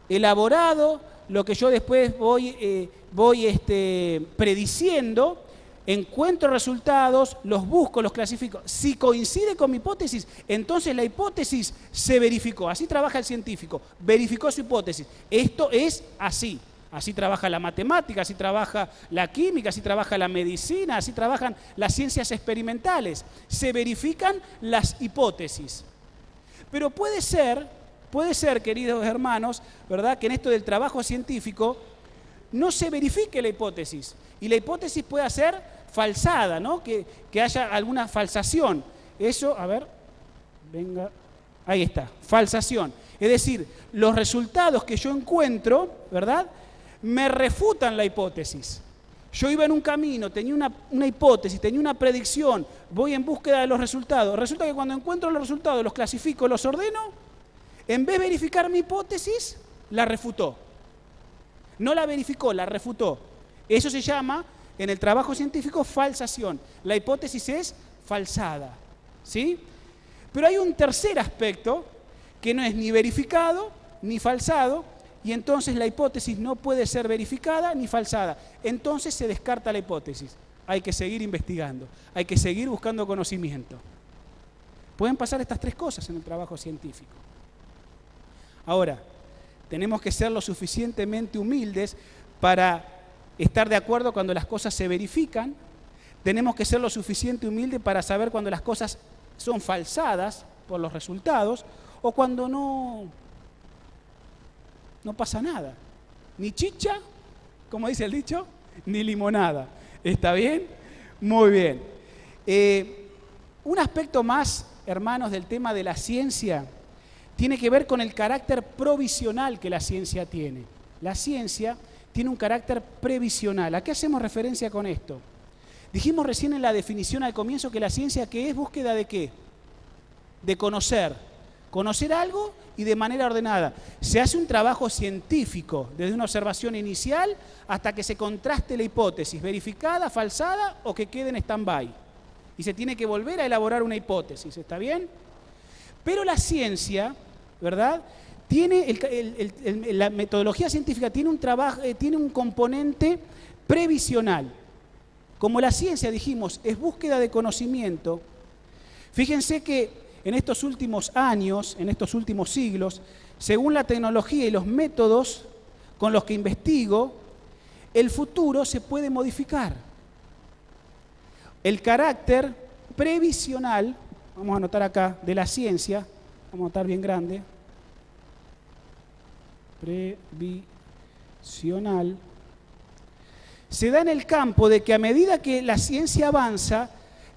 elaborado, lo que yo después voy prediciendo, encuentro resultados, los busco, los clasifico. Si coincide con mi hipótesis, entonces la hipótesis se verificó. Así trabaja el científico. Verificó su hipótesis. Esto es así. Así trabaja la matemática, así trabaja la química, así trabaja la medicina, así trabajan las ciencias experimentales. Se verifican las hipótesis. Pero puede ser, queridos hermanos, ¿verdad?, que en esto del trabajo científico no se verifique la hipótesis. Y la hipótesis pueda ser falsada, ¿no? Que haya alguna falsación. Eso, a ver, venga, ahí está, falsación. Es decir, los resultados que yo encuentro, ¿verdad?, me refutan la hipótesis. Yo iba en un camino, tenía una hipótesis, tenía una predicción, voy en búsqueda de los resultados. Resulta que cuando encuentro los resultados, los clasifico, los ordeno, en vez de verificar mi hipótesis, la refutó. No la verificó, la refutó. Eso se llama, en el trabajo científico, falsación. La hipótesis es falsada, ¿sí? Pero hay un tercer aspecto que no es ni verificado ni falsado, y entonces la hipótesis no puede ser verificada ni falsada. Entonces se descarta la hipótesis. Hay que seguir investigando, hay que seguir buscando conocimiento. Pueden pasar estas tres cosas en el trabajo científico. Ahora, tenemos que ser lo suficientemente humildes para estar de acuerdo cuando las cosas se verifican. Tenemos que ser lo suficientemente humildes para saber cuando las cosas son falsadas por los resultados o cuando no pasa nada. Ni chicha, como dice el dicho, ni limonada. ¿Está bien? Muy bien. Un aspecto más, hermanos, del tema de la ciencia tiene que ver con el carácter provisional que la ciencia tiene. La ciencia tiene un carácter previsional. ¿A qué hacemos referencia con esto? Dijimos recién en la definición al comienzo que la ciencia, ¿qué es? Búsqueda de ¿qué? De conocer. Conocer algo y de manera ordenada. Se hace un trabajo científico, desde una observación inicial hasta que se contraste la hipótesis, verificada, falsada o que quede en stand-by. Y se tiene que volver a elaborar una hipótesis, ¿está bien? Pero la ciencia, ¿verdad?, tiene la metodología científica tiene un componente previsional. Como la ciencia, dijimos, es búsqueda de conocimiento, fíjense que en estos últimos años, en estos últimos siglos, según la tecnología y los métodos con los que investigo, el futuro se puede modificar. El carácter previsional, vamos a anotar acá, de la ciencia, vamos a anotar bien grande, previsional, se da en el campo de que a medida que la ciencia avanza,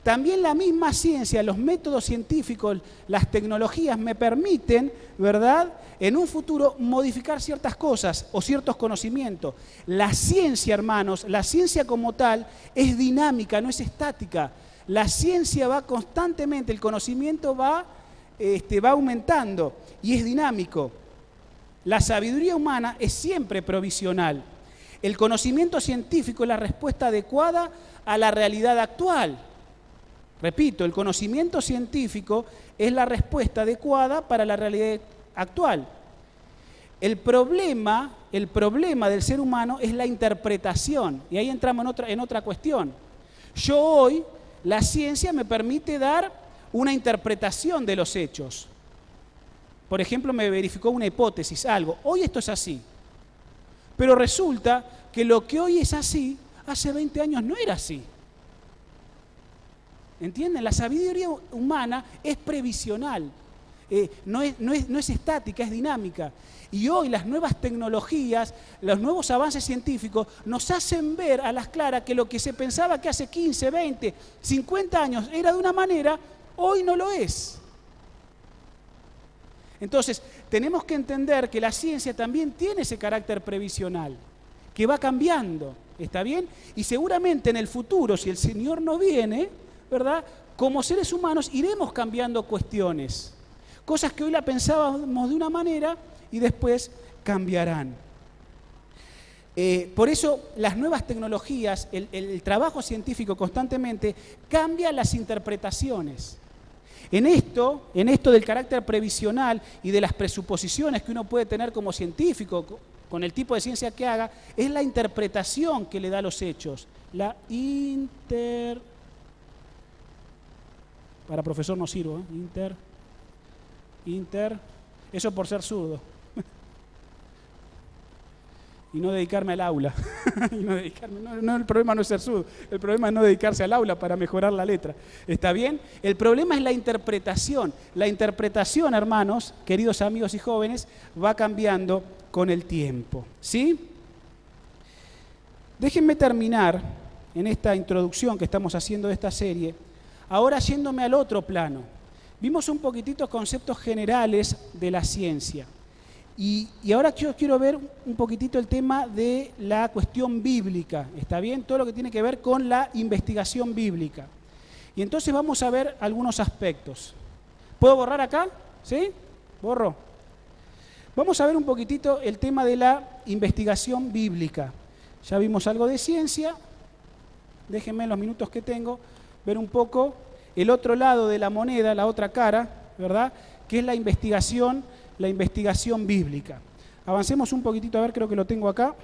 también la misma ciencia, los métodos científicos, las tecnologías me permiten, ¿verdad?, en un futuro modificar ciertas cosas o ciertos conocimientos. La ciencia, hermanos, la ciencia como tal es dinámica, no es estática. La ciencia va constantemente, el conocimiento va aumentando y es dinámico. La sabiduría humana es siempre provisional. El conocimiento científico es la respuesta adecuada a la realidad actual. Repito, el conocimiento científico es la respuesta adecuada para la realidad actual. El problema del ser humano es la interpretación, y ahí entramos en otra cuestión. Yo hoy, la ciencia me permite dar una interpretación de los hechos. Por ejemplo, me verificó una hipótesis, algo. Hoy esto es así. Pero resulta que lo que hoy es así, hace 20 años no era así. ¿Entienden? La sabiduría humana es previsional, no es estática, es dinámica. Y hoy las nuevas tecnologías, los nuevos avances científicos nos hacen ver a las claras que lo que se pensaba que hace 15, 20, 50 años era de una manera, hoy no lo es. Entonces, tenemos que entender que la ciencia también tiene ese carácter previsional, que va cambiando, ¿está bien? Y seguramente en el futuro, si el Señor no viene, ¿verdad?, como seres humanos iremos cambiando cuestiones, cosas que hoy la pensábamos de una manera y después cambiarán. Por eso las nuevas tecnologías, el trabajo científico constantemente cambia las interpretaciones. En esto del carácter previsional y de las presuposiciones que uno puede tener como científico con el tipo de ciencia que haga, es la interpretación que le da a los hechos. Para profesor no sirvo, eso por ser zurdo. y no dedicarme al aula. El problema no es ser surdo, el problema es no dedicarse al aula para mejorar la letra. ¿Está bien? El problema es la interpretación. La interpretación, hermanos, queridos amigos y jóvenes, va cambiando con el tiempo. ¿Sí? Déjenme terminar en esta introducción que estamos haciendo de esta serie, ahora yéndome al otro plano. Vimos un poquitito conceptos generales de la ciencia. Y ahora yo quiero ver un poquitito el tema de la cuestión bíblica, ¿está bien? Todo lo que tiene que ver con la investigación bíblica. Y entonces vamos a ver algunos aspectos. ¿Puedo borrar acá? ¿Sí? Borro. Vamos a ver un poquitito el tema de la investigación bíblica. Ya vimos algo de ciencia. Déjenme en los minutos que tengo ver un poco el otro lado de la moneda, la otra cara, ¿verdad? Que es la investigación bíblica. Avancemos un poquitito, a ver, creo que lo tengo acá.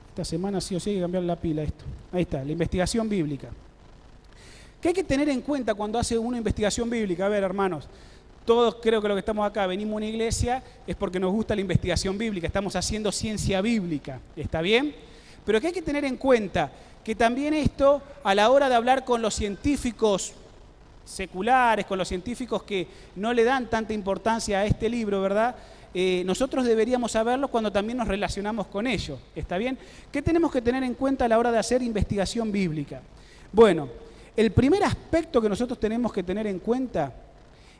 Esta semana sí o sí hay que cambiar la pila esto. Ahí está, la investigación bíblica. ¿Qué hay que tener en cuenta cuando hace una investigación bíblica? A ver, hermanos, todos creo que los que estamos acá venimos a una iglesia es porque nos gusta la investigación bíblica, estamos haciendo ciencia bíblica, ¿está bien? Pero ¿qué hay que tener en cuenta? Que también esto, a la hora de hablar con los científicos seculares, con los científicos que no le dan tanta importancia a este libro, ¿verdad? Nosotros deberíamos saberlo cuando también nos relacionamos con ellos, ¿está bien? ¿Qué tenemos que tener en cuenta a la hora de hacer investigación bíblica? Bueno, el primer aspecto que nosotros tenemos que tener en cuenta,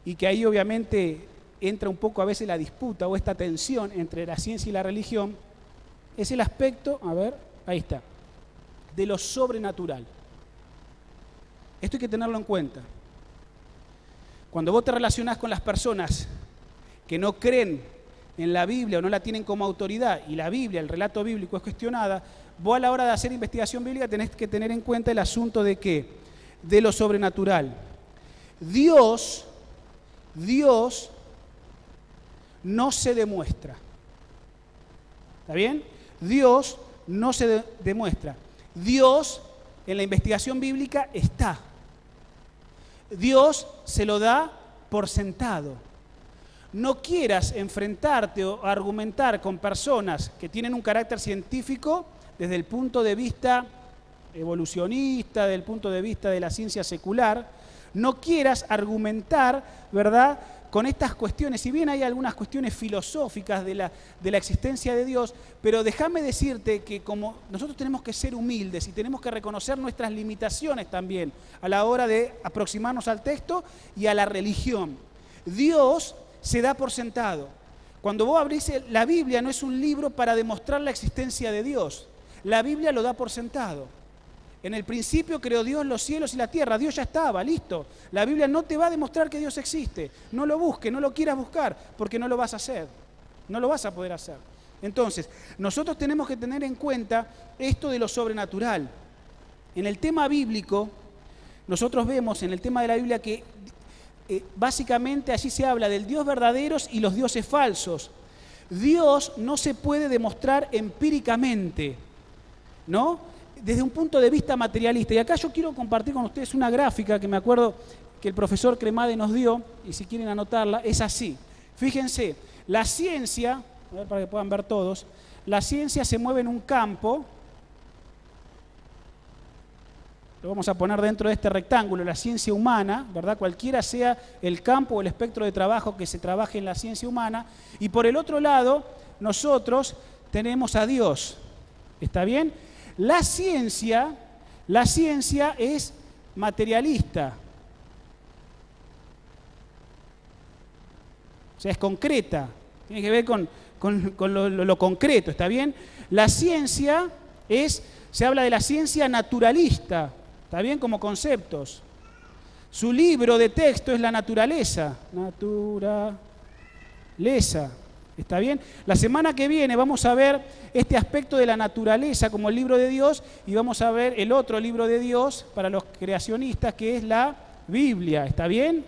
y que ahí obviamente entra un poco a veces la disputa o esta tensión entre la ciencia y la religión, es el aspecto, a ver, ahí está, de lo sobrenatural. Esto hay que tenerlo en cuenta. Cuando vos te relacionás con las personas que no creen en la Biblia o no la tienen como autoridad y la Biblia, el relato bíblico es cuestionada, vos a la hora de hacer investigación bíblica tenés que tener en cuenta el asunto de ¿qué? De lo sobrenatural. Dios no se demuestra. ¿Está bien? Dios no se demuestra. Dios en la investigación bíblica está. Dios se lo da por sentado. No quieras enfrentarte o argumentar con personas que tienen un carácter científico desde el punto de vista evolucionista, desde el punto de vista de la ciencia secular. No quieras argumentar, ¿verdad?, con estas cuestiones. Si bien hay algunas cuestiones filosóficas de la existencia de Dios, pero déjame decirte que como nosotros tenemos que ser humildes y tenemos que reconocer nuestras limitaciones también a la hora de aproximarnos al texto y a la religión. Dios se da por sentado. Cuando vos abrís la Biblia no es un libro para demostrar la existencia de Dios. La Biblia lo da por sentado. En el principio creó Dios los cielos y la tierra. Dios ya estaba, listo. La Biblia no te va a demostrar que Dios existe. No lo busques, no lo quieras buscar, porque no lo vas a hacer. No lo vas a poder hacer. Entonces, nosotros tenemos que tener en cuenta esto de lo sobrenatural. En el tema bíblico, nosotros vemos en el tema de la Biblia que básicamente allí se habla del Dios verdaderos y los dioses falsos. Dios no se puede demostrar empíricamente, ¿no? Desde un punto de vista materialista. Y acá yo quiero compartir con ustedes una gráfica que me acuerdo que el profesor Cremade nos dio, y si quieren anotarla, es así. Fíjense, la ciencia, a ver para que puedan ver todos, la ciencia se mueve en un campo, lo vamos a poner dentro de este rectángulo, la ciencia humana, ¿verdad? Cualquiera sea el campo o el espectro de trabajo que se trabaje en la ciencia humana, y por el otro lado, nosotros tenemos a Dios, ¿está bien? La ciencia es materialista, o sea, es concreta, tiene que ver con lo concreto, ¿está bien? La ciencia se habla de la ciencia naturalista, ¿está bien? Como conceptos. Su libro de texto es la naturaleza, ¿está bien? La semana que viene vamos a ver este aspecto de la naturaleza como el libro de Dios y vamos a ver el otro libro de Dios para los creacionistas que es la Biblia, ¿está bien?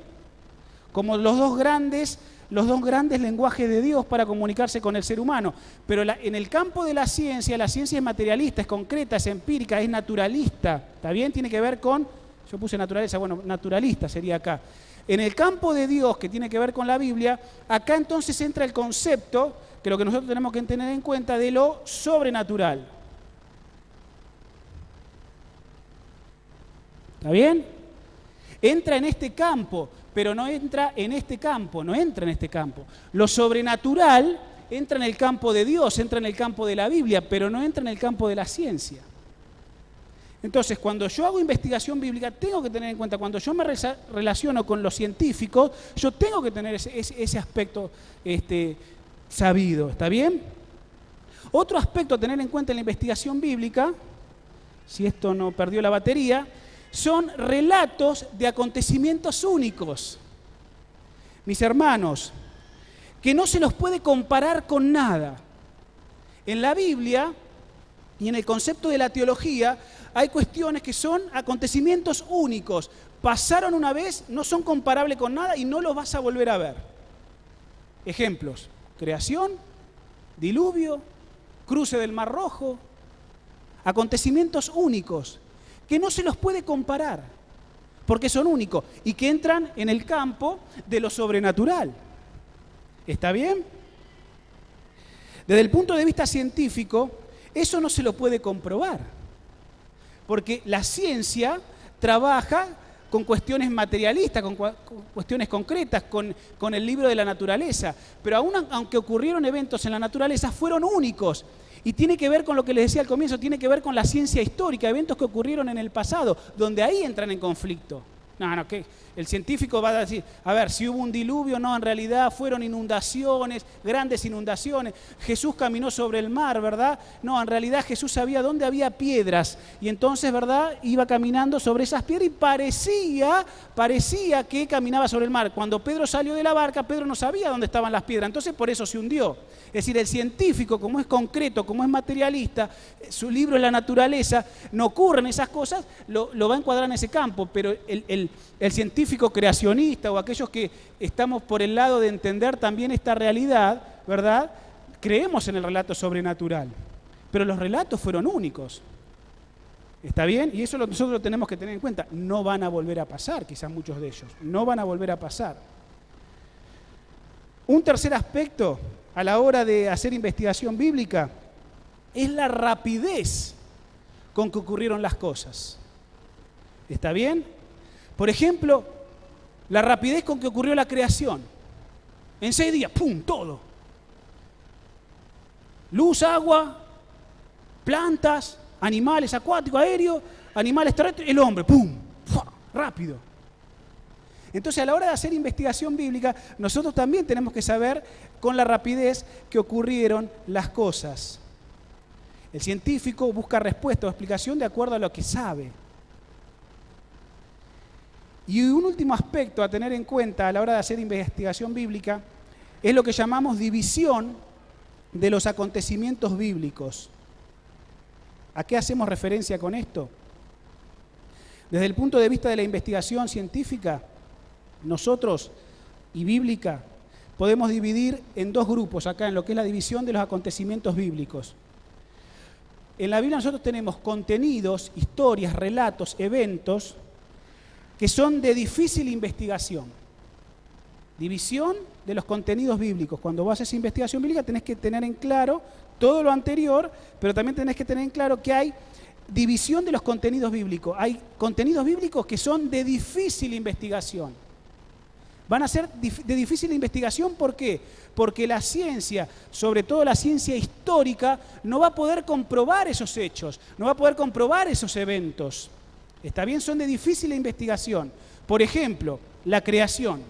Como los dos grandes lenguajes de Dios para comunicarse con el ser humano. Pero en el campo de la ciencia es materialista, es concreta, es empírica, es naturalista, ¿está bien? Tiene que ver con, yo puse naturaleza, bueno, naturalista sería acá. En el campo de Dios, que tiene que ver con la Biblia, acá entonces entra el concepto que lo que nosotros tenemos que tener en cuenta de lo sobrenatural. ¿Está bien? Entra en este campo, pero no entra en este campo, no entra en este campo. Lo sobrenatural entra en el campo de Dios, entra en el campo de la Biblia, pero no entra en el campo de la ciencia. Entonces, cuando yo hago investigación bíblica, tengo que tener en cuenta, cuando yo me relaciono con los científicos, yo tengo que tener ese aspecto sabido, ¿está bien? Otro aspecto a tener en cuenta en la investigación bíblica, si esto no perdió la batería, son relatos de acontecimientos únicos. Mis hermanos, que no se los puede comparar con nada. En la Biblia y en el concepto de la teología hay cuestiones que son acontecimientos únicos. Pasaron una vez, no son comparables con nada y no los vas a volver a ver. Ejemplos: creación, diluvio, cruce del Mar Rojo. Acontecimientos únicos que no se los puede comparar porque son únicos y que entran en el campo de lo sobrenatural. ¿Está bien? Desde el punto de vista científico, eso no se lo puede comprobar, porque la ciencia trabaja con cuestiones materialistas, con cuestiones concretas, con el libro de la naturaleza, pero aún aunque ocurrieron eventos en la naturaleza, fueron únicos. Y tiene que ver con lo que les decía al comienzo, tiene que ver con la ciencia histórica, eventos que ocurrieron en el pasado, donde ahí entran en conflicto. No, que el científico va a decir, a ver, si hubo un diluvio, no, en realidad fueron inundaciones, grandes inundaciones. Jesús caminó sobre el mar, ¿verdad? No, en realidad Jesús sabía dónde había piedras y entonces, ¿verdad?, iba caminando sobre esas piedras y parecía que caminaba sobre el mar. Cuando Pedro salió de la barca, Pedro no sabía dónde estaban las piedras, entonces por eso se hundió. Es decir, el científico, como es concreto, como es materialista, su libro es la naturaleza, no ocurren esas cosas, lo va a encuadrar en ese campo, pero el científico creacionista o aquellos que estamos por el lado de entender también esta realidad, ¿verdad?, creemos en el relato sobrenatural, pero los relatos fueron únicos. ¿Está bien? Y eso nosotros lo tenemos que tener en cuenta. No van a volver a pasar, quizás muchos de ellos, no van a volver a pasar. Un tercer aspecto a la hora de hacer investigación bíblica es la rapidez con que ocurrieron las cosas. ¿Está bien? Por ejemplo, la rapidez con que ocurrió la creación. En 6 días, ¡pum!, todo. Luz, agua, plantas, animales acuáticos, aéreos, animales terrestres, el hombre, ¡pum!, ¡fua!, rápido. Entonces, a la hora de hacer investigación bíblica, nosotros también tenemos que saber con la rapidez que ocurrieron las cosas. El científico busca respuesta o explicación de acuerdo a lo que sabe. Y un último aspecto a tener en cuenta a la hora de hacer investigación bíblica es lo que llamamos división de los acontecimientos bíblicos. ¿A qué hacemos referencia con esto? Desde el punto de vista de la investigación científica, nosotros y bíblica podemos dividir en 2 grupos acá en lo que es la división de los acontecimientos bíblicos. En la Biblia nosotros tenemos contenidos, historias, relatos, eventos que son de difícil investigación. División de los contenidos bíblicos. Cuando vos haces investigación bíblica tenés que tener en claro todo lo anterior, pero también tenés que tener en claro que hay división de los contenidos bíblicos. Hay contenidos bíblicos que son de difícil investigación. Van a ser de difícil investigación, ¿por qué? Porque la ciencia, sobre todo la ciencia histórica, no va a poder comprobar esos hechos, no va a poder comprobar esos eventos. ¿Está bien? Son de difícil investigación. Por ejemplo, la creación.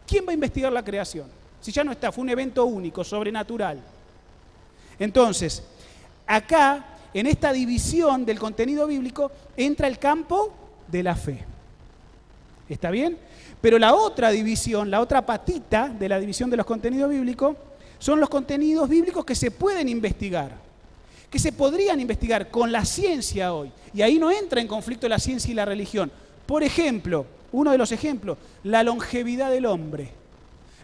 ¿Quién va a investigar la creación? Si ya no está, fue un evento único, sobrenatural. Entonces, acá, en esta división del contenido bíblico, entra el campo de la fe. ¿Está bien? Pero la otra división, la otra patita de la división de los contenidos bíblicos, son los contenidos bíblicos que se pueden investigar, que se podrían investigar con la ciencia hoy. Y ahí no entra en conflicto la ciencia y la religión. Por ejemplo, uno de los ejemplos, la longevidad del hombre.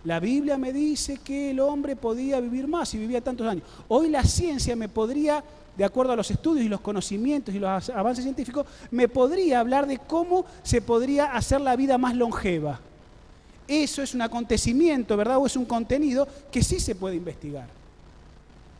La Biblia me dice que el hombre podía vivir más y vivía tantos años. Hoy la ciencia me podría, de acuerdo a los estudios y los conocimientos y los avances científicos, me podría hablar de cómo se podría hacer la vida más longeva. Eso es un acontecimiento, ¿verdad? O es un contenido que sí se puede investigar.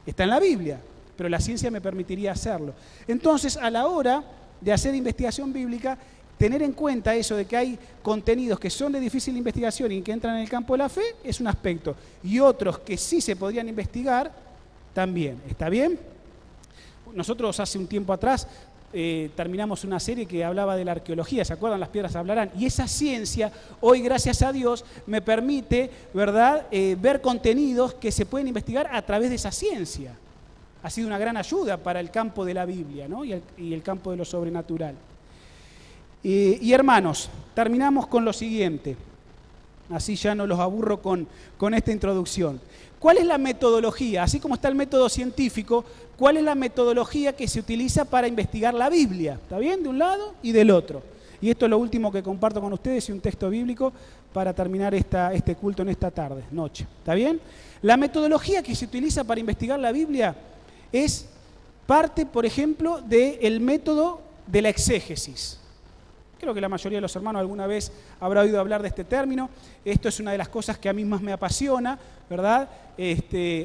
Está en la Biblia, pero la ciencia me permitiría hacerlo. Entonces, a la hora de hacer investigación bíblica, tener en cuenta eso de que hay contenidos que son de difícil investigación y que entran en el campo de la fe es un aspecto. Y otros que sí se podrían investigar también. ¿Está bien? Nosotros hace un tiempo atrás terminamos una serie que hablaba de la arqueología, ¿se acuerdan? Las piedras hablarán. Y esa ciencia, hoy gracias a Dios, me permite, ¿verdad?, ver contenidos que se pueden investigar a través de esa ciencia. Ha sido una gran ayuda para el campo de la Biblia, ¿no? y el campo de lo sobrenatural. Y hermanos, terminamos con lo siguiente. Así ya no los aburro con esta introducción. ¿Cuál es la metodología? Así como está el método científico, ¿cuál es la metodología que se utiliza para investigar la Biblia? ¿Está bien? De un lado y del otro. Y esto es lo último que comparto con ustedes y un texto bíblico para terminar este culto en esta tarde, noche. ¿Está bien? La metodología que se utiliza para investigar la Biblia es parte, por ejemplo, del método de la exégesis. Creo que la mayoría de los hermanos alguna vez habrá oído hablar de este término. Esto es una de las cosas que a mí más me apasiona, ¿verdad?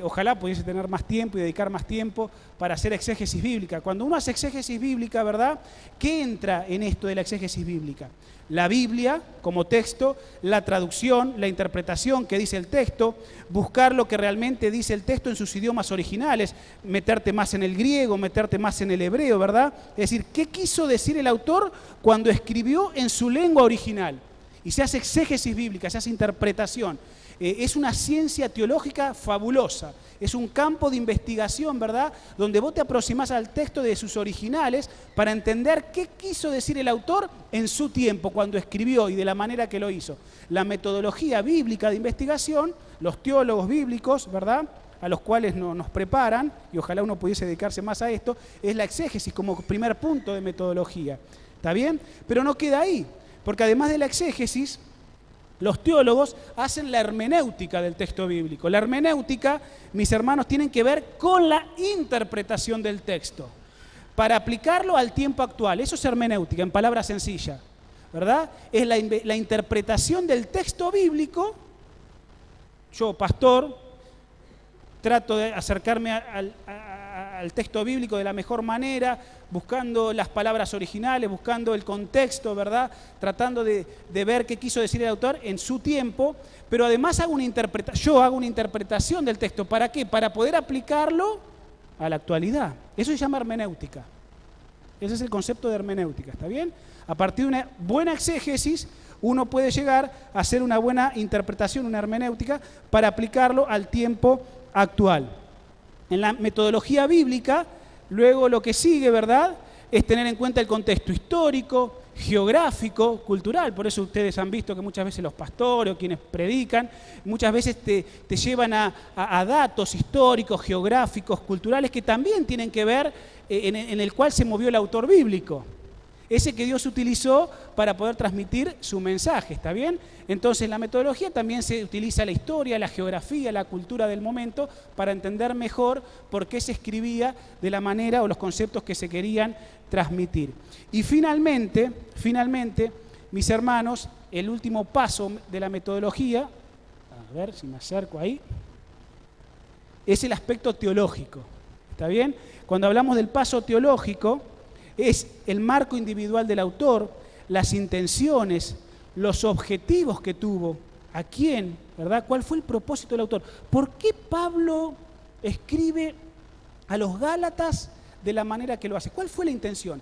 Ojalá pudiese tener más tiempo y dedicar más tiempo para hacer exégesis bíblica. Cuando uno hace exégesis bíblica, ¿verdad?, ¿qué entra en esto de la exégesis bíblica? La Biblia como texto, la traducción, la interpretación que dice el texto, buscar lo que realmente dice el texto en sus idiomas originales, meterte más en el griego, meterte más en el hebreo, ¿verdad? Es decir, ¿qué quiso decir el autor cuando escribió en su lengua original? Y se hace exégesis bíblica, se hace interpretación. Es una ciencia teológica fabulosa, es un campo de investigación, ¿verdad?, donde vos te aproximás al texto de sus originales para entender qué quiso decir el autor en su tiempo, cuando escribió y de la manera que lo hizo. La metodología bíblica de investigación, los teólogos bíblicos, ¿verdad?, a los cuales nos preparan, y ojalá uno pudiese dedicarse más a esto, es la exégesis como primer punto de metodología. ¿Está bien? Pero no queda ahí, porque además de la exégesis, los teólogos hacen la hermenéutica del texto bíblico. La hermenéutica, mis hermanos, tienen que ver con la interpretación del texto, para aplicarlo al tiempo actual. Eso es hermenéutica, en palabras sencillas, ¿verdad? Es la interpretación del texto bíblico. Yo, pastor, trato de acercarme al texto bíblico de la mejor manera, buscando las palabras originales, buscando el contexto, ¿verdad?, tratando de ver qué quiso decir el autor en su tiempo, pero además yo hago una interpretación del texto. ¿Para qué? Para poder aplicarlo a la actualidad. Eso se llama hermenéutica. Ese es el concepto de hermenéutica, ¿está bien? A partir de una buena exégesis, uno puede llegar a hacer una buena interpretación, una hermenéutica, para aplicarlo al tiempo actual. En la metodología bíblica, luego lo que sigue, ¿verdad?, es tener en cuenta el contexto histórico, geográfico, cultural. Por eso ustedes han visto que muchas veces los pastores o quienes predican, muchas veces te llevan a datos históricos, geográficos, culturales, que también tienen que ver en el cual se movió el autor bíblico. Ese que Dios utilizó para poder transmitir su mensaje, ¿está bien? Entonces, la metodología también se utiliza la historia, la geografía, la cultura del momento para entender mejor por qué se escribía de la manera o los conceptos que se querían transmitir. Y finalmente, mis hermanos, el último paso de la metodología, a ver si me acerco ahí, es el aspecto teológico, ¿está bien? Cuando hablamos del paso teológico, es el marco individual del autor, las intenciones, los objetivos que tuvo, a quién, ¿verdad? ¿Cuál fue el propósito del autor? ¿Por qué Pablo escribe a los Gálatas de la manera que lo hace? ¿Cuál fue la intención?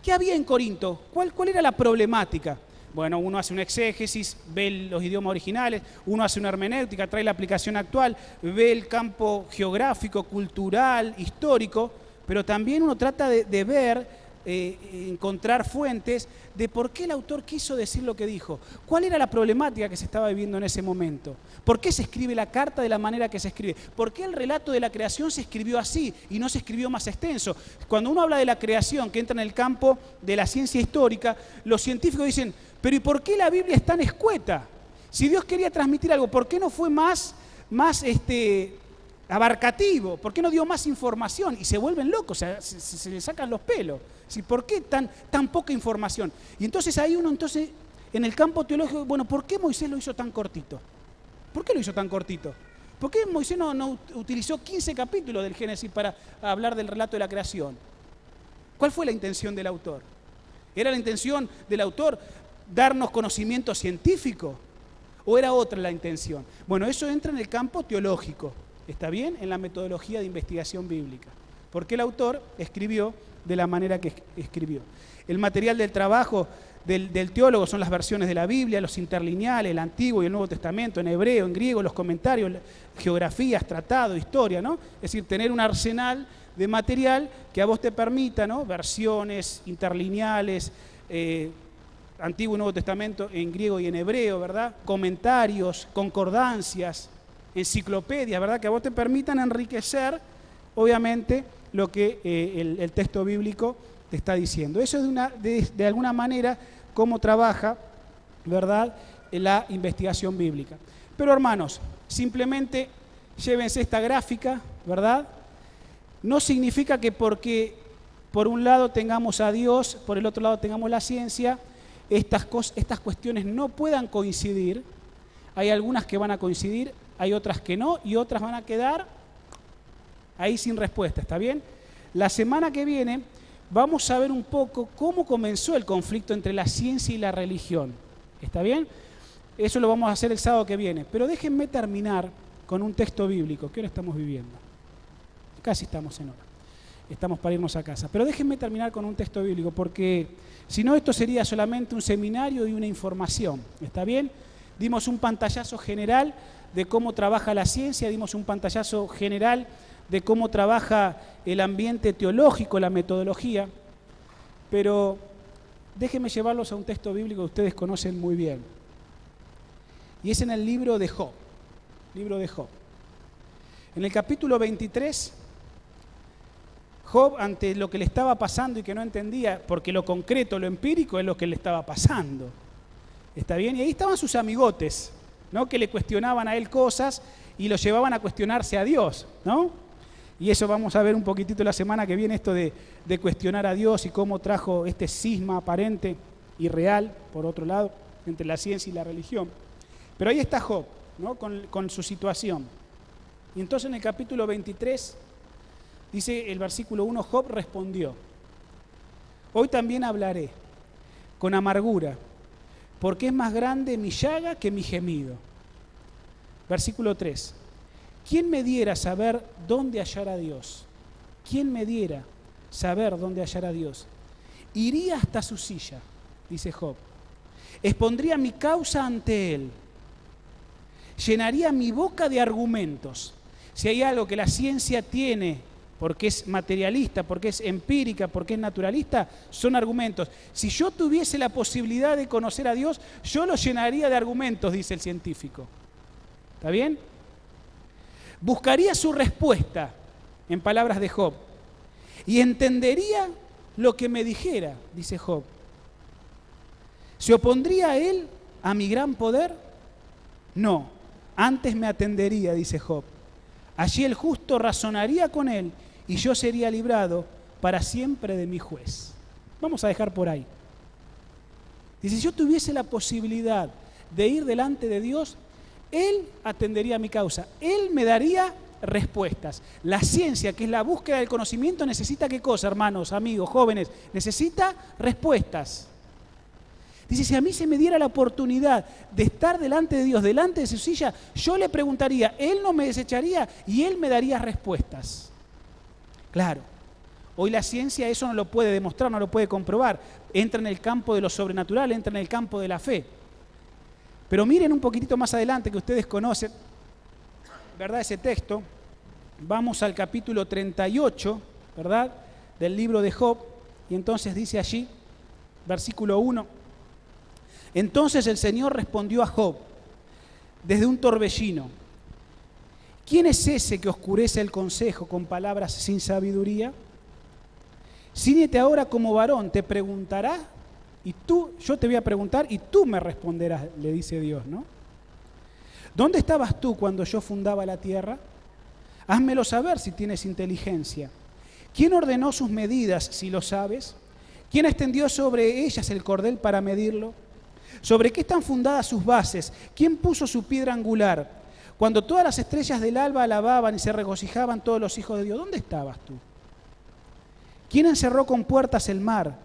¿Qué había en Corinto? ¿Cuál era la problemática? Bueno, uno hace una exégesis, ve los idiomas originales, uno hace una hermenéutica, trae la aplicación actual, ve el campo geográfico, cultural, histórico, pero también uno trata de ver, encontrar fuentes de por qué el autor quiso decir lo que dijo. ¿Cuál era la problemática que se estaba viviendo en ese momento? ¿Por qué se escribe la carta de la manera que se escribe? ¿Por qué el relato de la creación se escribió así y no se escribió más extenso? Cuando uno habla de la creación, que entra en el campo de la ciencia histórica, los científicos dicen, pero ¿y por qué la Biblia es tan escueta? Si Dios quería transmitir algo, ¿por qué no fue más abarcativo? ¿Por qué no dio más información? Y se vuelven locos, se le sacan los pelos. ¿Por qué tan poca información? Y entonces ahí uno, en el campo teológico, bueno, ¿por qué Moisés lo hizo tan cortito? ¿Por qué lo hizo tan cortito? ¿Por qué Moisés no utilizó 15 capítulos del Génesis para hablar del relato de la creación? ¿Cuál fue la intención del autor? ¿Era la intención del autor darnos conocimiento científico? ¿O era otra la intención? Bueno, eso entra en el campo teológico, ¿está bien? En la metodología de investigación bíblica. ¿Por qué el autor escribió de la manera que escribió? El material del trabajo del teólogo son las versiones de la Biblia, los interlineales, el Antiguo y el Nuevo Testamento, en hebreo, en griego, los comentarios, geografías, tratados, historia, ¿no? Es decir, tener un arsenal de material que a vos te permita, ¿no? Versiones interlineales, Antiguo y Nuevo Testamento en griego y en hebreo, ¿verdad? Comentarios, concordancias, enciclopedias, ¿verdad? Que a vos te permitan enriquecer, obviamente, lo que el texto bíblico te está diciendo. Eso es de alguna manera cómo trabaja, ¿verdad?, la investigación bíblica. Pero hermanos, simplemente llévense esta gráfica, ¿verdad? No significa que porque por un lado tengamos a Dios, por el otro lado tengamos la ciencia, estas cuestiones no puedan coincidir. Hay algunas que van a coincidir, hay otras que no, y otras van a quedar ahí sin respuesta, ¿está bien? La semana que viene vamos a ver un poco cómo comenzó el conflicto entre la ciencia y la religión, ¿está bien? Eso lo vamos a hacer el sábado que viene, pero déjenme terminar con un texto bíblico. ¿Qué hora estamos viviendo? Casi estamos en hora. Estamos para irnos a casa. Pero déjenme terminar con un texto bíblico, porque si no esto sería solamente un seminario y una información, ¿está bien? Dimos un pantallazo general de cómo trabaja la ciencia, dimos un pantallazo general de cómo trabaja el ambiente teológico, la metodología, pero déjenme llevarlos a un texto bíblico que ustedes conocen muy bien. Y es en el libro de Job. Libro de Job. En el capítulo 23, Job, ante lo que le estaba pasando y que no entendía, porque lo concreto, lo empírico es lo que le estaba pasando. ¿Está bien? Y ahí estaban sus amigotes, ¿no?, que le cuestionaban a él cosas y lo llevaban a cuestionarse a Dios, ¿no? Y eso vamos a ver un poquitito la semana que viene, esto de cuestionar a Dios y cómo trajo este cisma aparente y real, por otro lado, entre la ciencia y la religión. Pero ahí está Job, ¿no?, con su situación. Y entonces en el capítulo 23, dice el versículo 1, Job respondió: hoy también hablaré con amargura, porque es más grande mi llaga que mi gemido. Versículo 3. ¿Quién me diera saber dónde hallar a Dios? ¿Quién me diera saber dónde hallar a Dios? Iría hasta su silla, dice Job. Expondría mi causa ante él. Llenaría mi boca de argumentos. Si hay algo que la ciencia tiene, porque es materialista, porque es empírica, porque es naturalista, son argumentos. Si yo tuviese la posibilidad de conocer a Dios, yo lo llenaría de argumentos, dice el científico. ¿Está bien? Buscaría su respuesta, en palabras de Job, y entendería lo que me dijera, dice Job. ¿Se opondría él a mi gran poder? No, antes me atendería, dice Job. Allí el justo razonaría con él y yo sería librado para siempre de mi juez. Vamos a dejar por ahí. Dice, si yo tuviese la posibilidad de ir delante de Dios, Él atendería mi causa, Él me daría respuestas. La ciencia, que es la búsqueda del conocimiento, necesita ¿qué cosa, hermanos, amigos, jóvenes? Necesita respuestas. Dice, si a mí se me diera la oportunidad de estar delante de Dios, delante de su silla, yo le preguntaría, Él no me desecharía y Él me daría respuestas. Claro, hoy la ciencia eso no lo puede demostrar, no lo puede comprobar. Entra en el campo de lo sobrenatural, entra en el campo de la fe. Pero miren un poquitito más adelante, que ustedes conocen, ¿verdad?, ese texto. Vamos al capítulo 38, ¿verdad?, del libro de Job. Y entonces dice allí, versículo 1. Entonces el Señor respondió a Job desde un torbellino: ¿quién es ese que oscurece el consejo con palabras sin sabiduría? Cíñete ahora como varón, te preguntará, y yo te voy a preguntar y tú me responderás, le dice Dios, ¿no? ¿Dónde estabas tú cuando yo fundaba la tierra? Házmelo saber si tienes inteligencia. ¿Quién ordenó sus medidas, si lo sabes? ¿Quién extendió sobre ellas el cordel para medirlo? ¿Sobre qué están fundadas sus bases? ¿Quién puso su piedra angular? Cuando todas las estrellas del alba alababan y se regocijaban todos los hijos de Dios, ¿dónde estabas tú? ¿Quién encerró con puertas el mar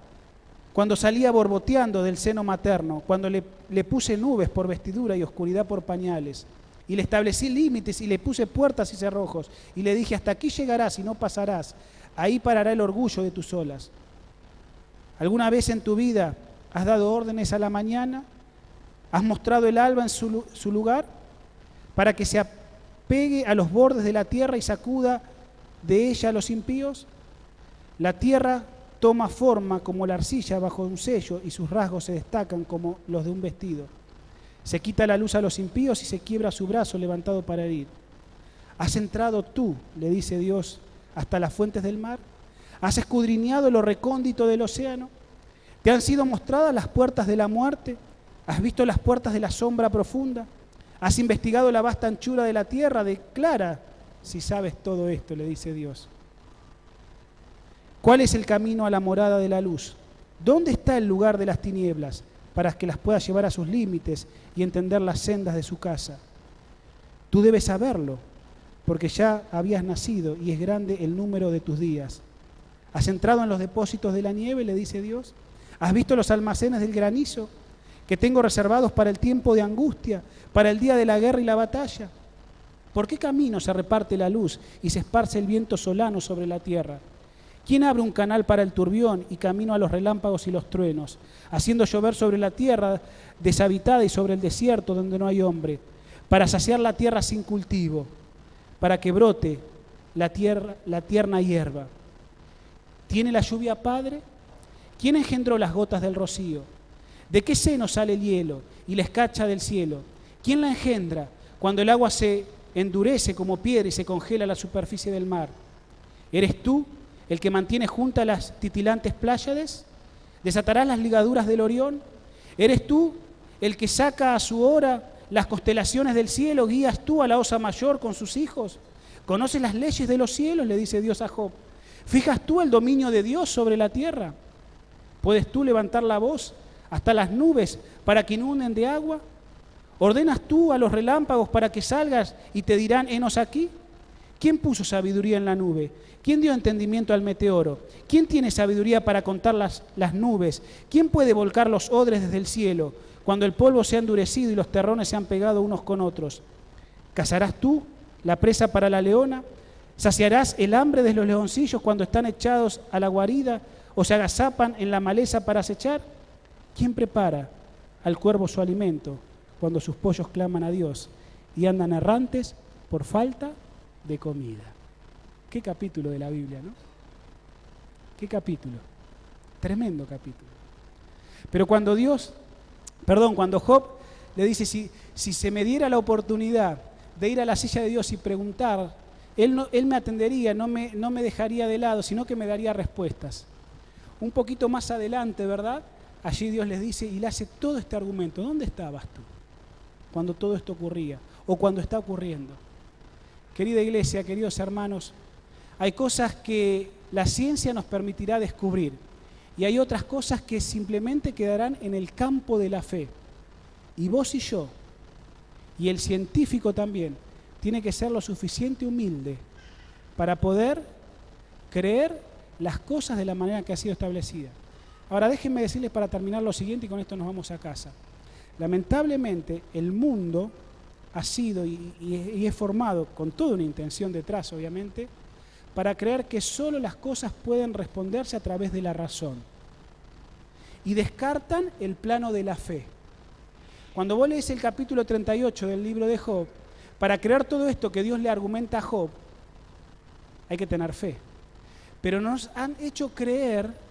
cuando salía borboteando del seno materno, cuando le puse nubes por vestidura y oscuridad por pañales? Y le establecí límites y le puse puertas y cerrojos. Y le dije, hasta aquí llegarás y no pasarás. Ahí parará el orgullo de tus olas. ¿Alguna vez en tu vida has dado órdenes a la mañana? ¿Has mostrado el alba en su lugar? Para que se apegue a los bordes de la tierra y sacuda de ella a los impíos. La tierra toma forma como la arcilla bajo un sello y sus rasgos se destacan como los de un vestido. Se quita la luz a los impíos y se quiebra su brazo levantado para herir. ¿Has entrado tú, le dice Dios, hasta las fuentes del mar? ¿Has escudriñado lo recóndito del océano? ¿Te han sido mostradas las puertas de la muerte? ¿Has visto las puertas de la sombra profunda? ¿Has investigado la vasta anchura de la tierra? Declara si sabes todo esto, le dice Dios. ¿Cuál es el camino a la morada de la luz? ¿Dónde está el lugar de las tinieblas para que las pueda llevar a sus límites y entender las sendas de su casa? Tú debes saberlo, porque ya habías nacido y es grande el número de tus días. ¿Has entrado en los depósitos de la nieve?, le dice Dios. ¿Has visto los almacenes del granizo que tengo reservados para el tiempo de angustia, para el día de la guerra y la batalla? ¿Por qué camino se reparte la luz y se esparce el viento solano sobre la tierra? ¿Quién abre un canal para el turbión y camino a los relámpagos y los truenos, haciendo llover sobre la tierra deshabitada y sobre el desierto donde no hay hombre, para saciar la tierra sin cultivo, para que brote la tierna hierba? ¿Tiene la lluvia padre? ¿Quién engendró las gotas del rocío? ¿De qué seno sale el hielo y la escarcha del cielo? ¿Quién la engendra cuando el agua se endurece como piedra y se congela la superficie del mar? ¿Eres tú el que mantiene juntas las titilantes pláyades? ¿Desatarás las ligaduras del Orión? ¿Eres tú el que saca a su hora las constelaciones del cielo? ¿Guías tú a la Osa Mayor con sus hijos? ¿Conoces las leyes de los cielos?, le dice Dios a Job. ¿Fijas tú el dominio de Dios sobre la tierra? ¿Puedes tú levantar la voz hasta las nubes para que inunden de agua? ¿Ordenas tú a los relámpagos para que salgas y te dirán, henos aquí? ¿Quién puso sabiduría en la nube? ¿Quién dio entendimiento al meteoro? ¿Quién tiene sabiduría para contar las nubes? ¿Quién puede volcar los odres desde el cielo cuando el polvo se ha endurecido y los terrones se han pegado unos con otros? ¿Cazarás tú la presa para la leona? ¿Saciarás el hambre de los leoncillos cuando están echados a la guarida o se agazapan en la maleza para acechar? ¿Quién prepara al cuervo su alimento cuando sus pollos claman a Dios y andan errantes por falta de comida? Qué capítulo de la Biblia, ¿no? Qué capítulo. Tremendo capítulo. Pero cuando Job le dice, si se me diera la oportunidad de ir a la silla de Dios y preguntar, él me atendería, no me dejaría de lado, sino que me daría respuestas. Un poquito más adelante, ¿verdad? Allí Dios les dice y le hace todo este argumento. ¿Dónde estabas tú cuando todo esto ocurría o cuando está ocurriendo? Querida iglesia, queridos hermanos, hay cosas que la ciencia nos permitirá descubrir y hay otras cosas que simplemente quedarán en el campo de la fe. Y vos y yo, y el científico también, tiene que ser lo suficiente humilde para poder creer las cosas de la manera que ha sido establecida. Ahora déjenme decirles para terminar lo siguiente y con esto nos vamos a casa. Lamentablemente el mundo ha sido y es formado con toda una intención detrás, obviamente, para creer que solo las cosas pueden responderse a través de la razón. Y descartan el plano de la fe. Cuando vos lees el capítulo 38 del libro de Job, para creer todo esto que Dios le argumenta a Job, hay que tener fe. Pero nos han hecho creer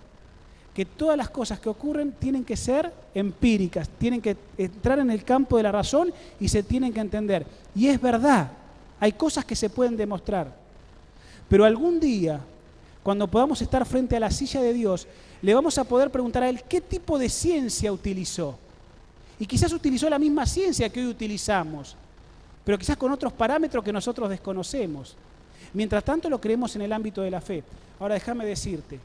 que todas las cosas que ocurren tienen que ser empíricas, tienen que entrar en el campo de la razón y se tienen que entender. Y es verdad, hay cosas que se pueden demostrar. Pero algún día, cuando podamos estar frente a la silla de Dios, le vamos a poder preguntar a Él qué tipo de ciencia utilizó. Y quizás utilizó la misma ciencia que hoy utilizamos, pero quizás con otros parámetros que nosotros desconocemos. Mientras tanto lo creemos en el ámbito de la fe. Ahora déjame decirte,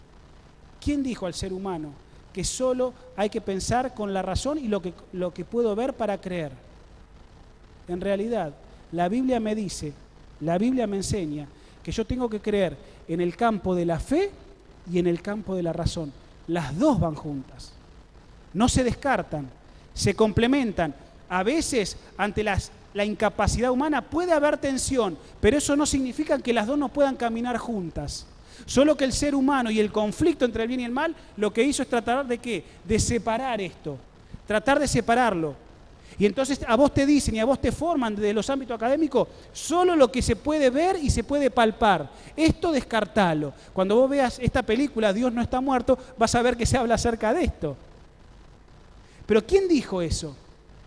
¿quién dijo al ser humano que solo hay que pensar con la razón y lo que puedo ver para creer? En realidad, la Biblia me dice, la Biblia me enseña que yo tengo que creer en el campo de la fe y en el campo de la razón. Las dos van juntas, no se descartan, se complementan. A veces, ante la incapacidad humana puede haber tensión, pero eso no significa que las dos no puedan caminar juntas. Solo que el ser humano y el conflicto entre el bien y el mal, lo que hizo es tratar de ¿qué? De separar esto, tratar de separarlo. Y entonces a vos te dicen y a vos te forman desde los ámbitos académicos solo lo que se puede ver y se puede palpar. Esto descartalo. Cuando vos veas esta película, Dios no está muerto, vas a ver que se habla acerca de esto. Pero ¿quién dijo eso?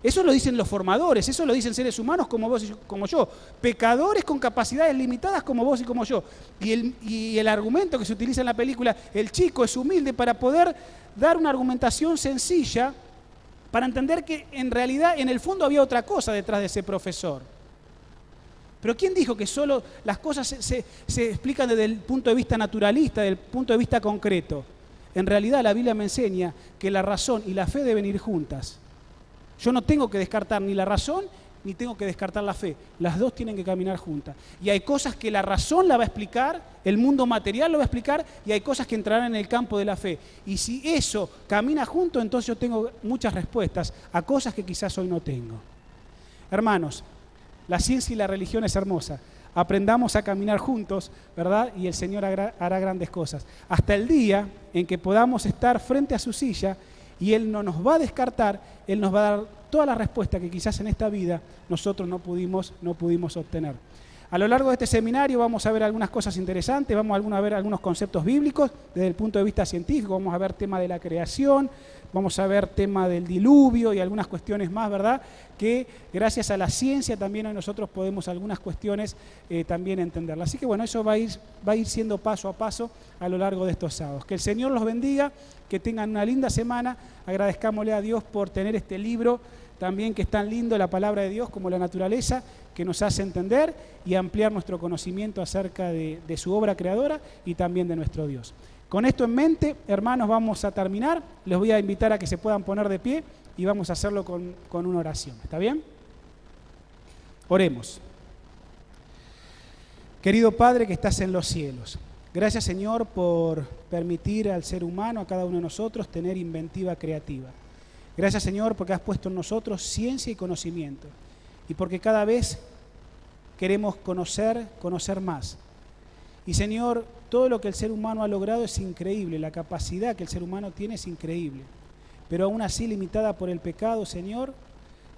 Eso lo dicen los formadores, eso lo dicen seres humanos como vos y como yo, pecadores con capacidades limitadas como vos y como yo. Y el argumento que se utiliza en la película, el chico es humilde para poder dar una argumentación sencilla para entender que en realidad en el fondo había otra cosa detrás de ese profesor. Pero ¿quién dijo que solo las cosas se explican desde el punto de vista naturalista, desde el punto de vista concreto? En realidad la Biblia me enseña que la razón y la fe deben ir juntas. Yo no tengo que descartar ni la razón ni tengo que descartar la fe. Las dos tienen que caminar juntas. Y hay cosas que la razón la va a explicar, el mundo material lo va a explicar, y hay cosas que entrarán en el campo de la fe. Y si eso camina junto, entonces yo tengo muchas respuestas a cosas que quizás hoy no tengo. Hermanos, la ciencia y la religión es hermosa. Aprendamos a caminar juntos, ¿verdad? Y el Señor hará grandes cosas. Hasta el día en que podamos estar frente a su silla y Él no nos va a descartar, Él nos va a dar todas las respuestas que quizás en esta vida nosotros no pudimos obtener. A lo largo de este seminario vamos a ver algunas cosas interesantes, vamos a ver algunos conceptos bíblicos desde el punto de vista científico, vamos a ver tema de la creación, vamos a ver tema del diluvio y algunas cuestiones más, ¿verdad? Que gracias a la ciencia también hoy nosotros podemos algunas cuestiones también entenderlas. Así que bueno, eso va a ir siendo paso a paso a lo largo de estos sábados. Que el Señor los bendiga, que tengan una linda semana, agradezcámosle a Dios por tener este libro también que es tan lindo, la palabra de Dios como la naturaleza, que nos hace entender y ampliar nuestro conocimiento acerca de su obra creadora y también de nuestro Dios. Con esto en mente, hermanos, vamos a terminar. Les voy a invitar a que se puedan poner de pie y vamos a hacerlo con una oración. ¿Está bien? Oremos. Querido Padre que estás en los cielos, gracias Señor por permitir al ser humano, a cada uno de nosotros, tener inventiva creativa. Gracias Señor porque has puesto en nosotros ciencia y conocimiento y porque cada vez queremos conocer más. Y Señor, todo lo que el ser humano ha logrado es increíble, la capacidad que el ser humano tiene es increíble, pero aún así limitada por el pecado, Señor,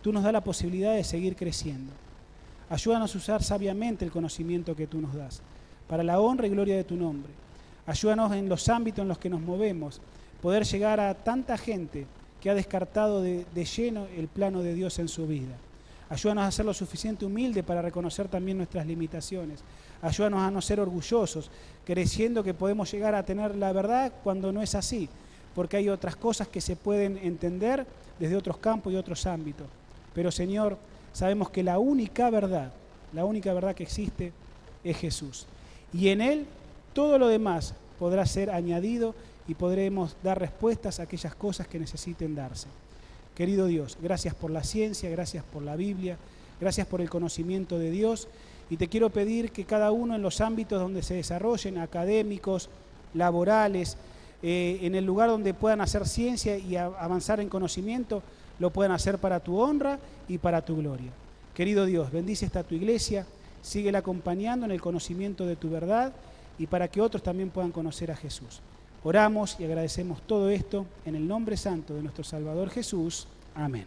tú nos das la posibilidad de seguir creciendo. Ayúdanos a usar sabiamente el conocimiento que tú nos das, para la honra y gloria de tu nombre. Ayúdanos en los ámbitos en los que nos movemos, poder llegar a tanta gente que ha descartado de lleno el plano de Dios en su vida. Ayúdanos a ser lo suficiente humilde para reconocer también nuestras limitaciones. Ayúdanos a no ser orgullosos, creyendo que podemos llegar a tener la verdad cuando no es así, porque hay otras cosas que se pueden entender desde otros campos y otros ámbitos. Pero Señor, sabemos que la única verdad que existe es Jesús. Y en Él todo lo demás podrá ser añadido y podremos dar respuestas a aquellas cosas que necesiten darse. Querido Dios, gracias por la ciencia, gracias por la Biblia, gracias por el conocimiento de Dios, y te quiero pedir que cada uno en los ámbitos donde se desarrollen, académicos, laborales, en el lugar donde puedan hacer ciencia y avanzar en conocimiento, lo puedan hacer para tu honra y para tu gloria. Querido Dios, bendice esta tu iglesia, síguela acompañando en el conocimiento de tu verdad y para que otros también puedan conocer a Jesús. Oramos y agradecemos todo esto en el nombre santo de nuestro Salvador Jesús. Amén.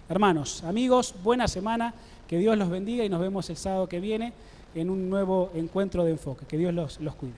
Hermanos, amigos, buena semana, que Dios los bendiga y nos vemos el sábado que viene en un nuevo encuentro de enfoque. Que Dios los cuide.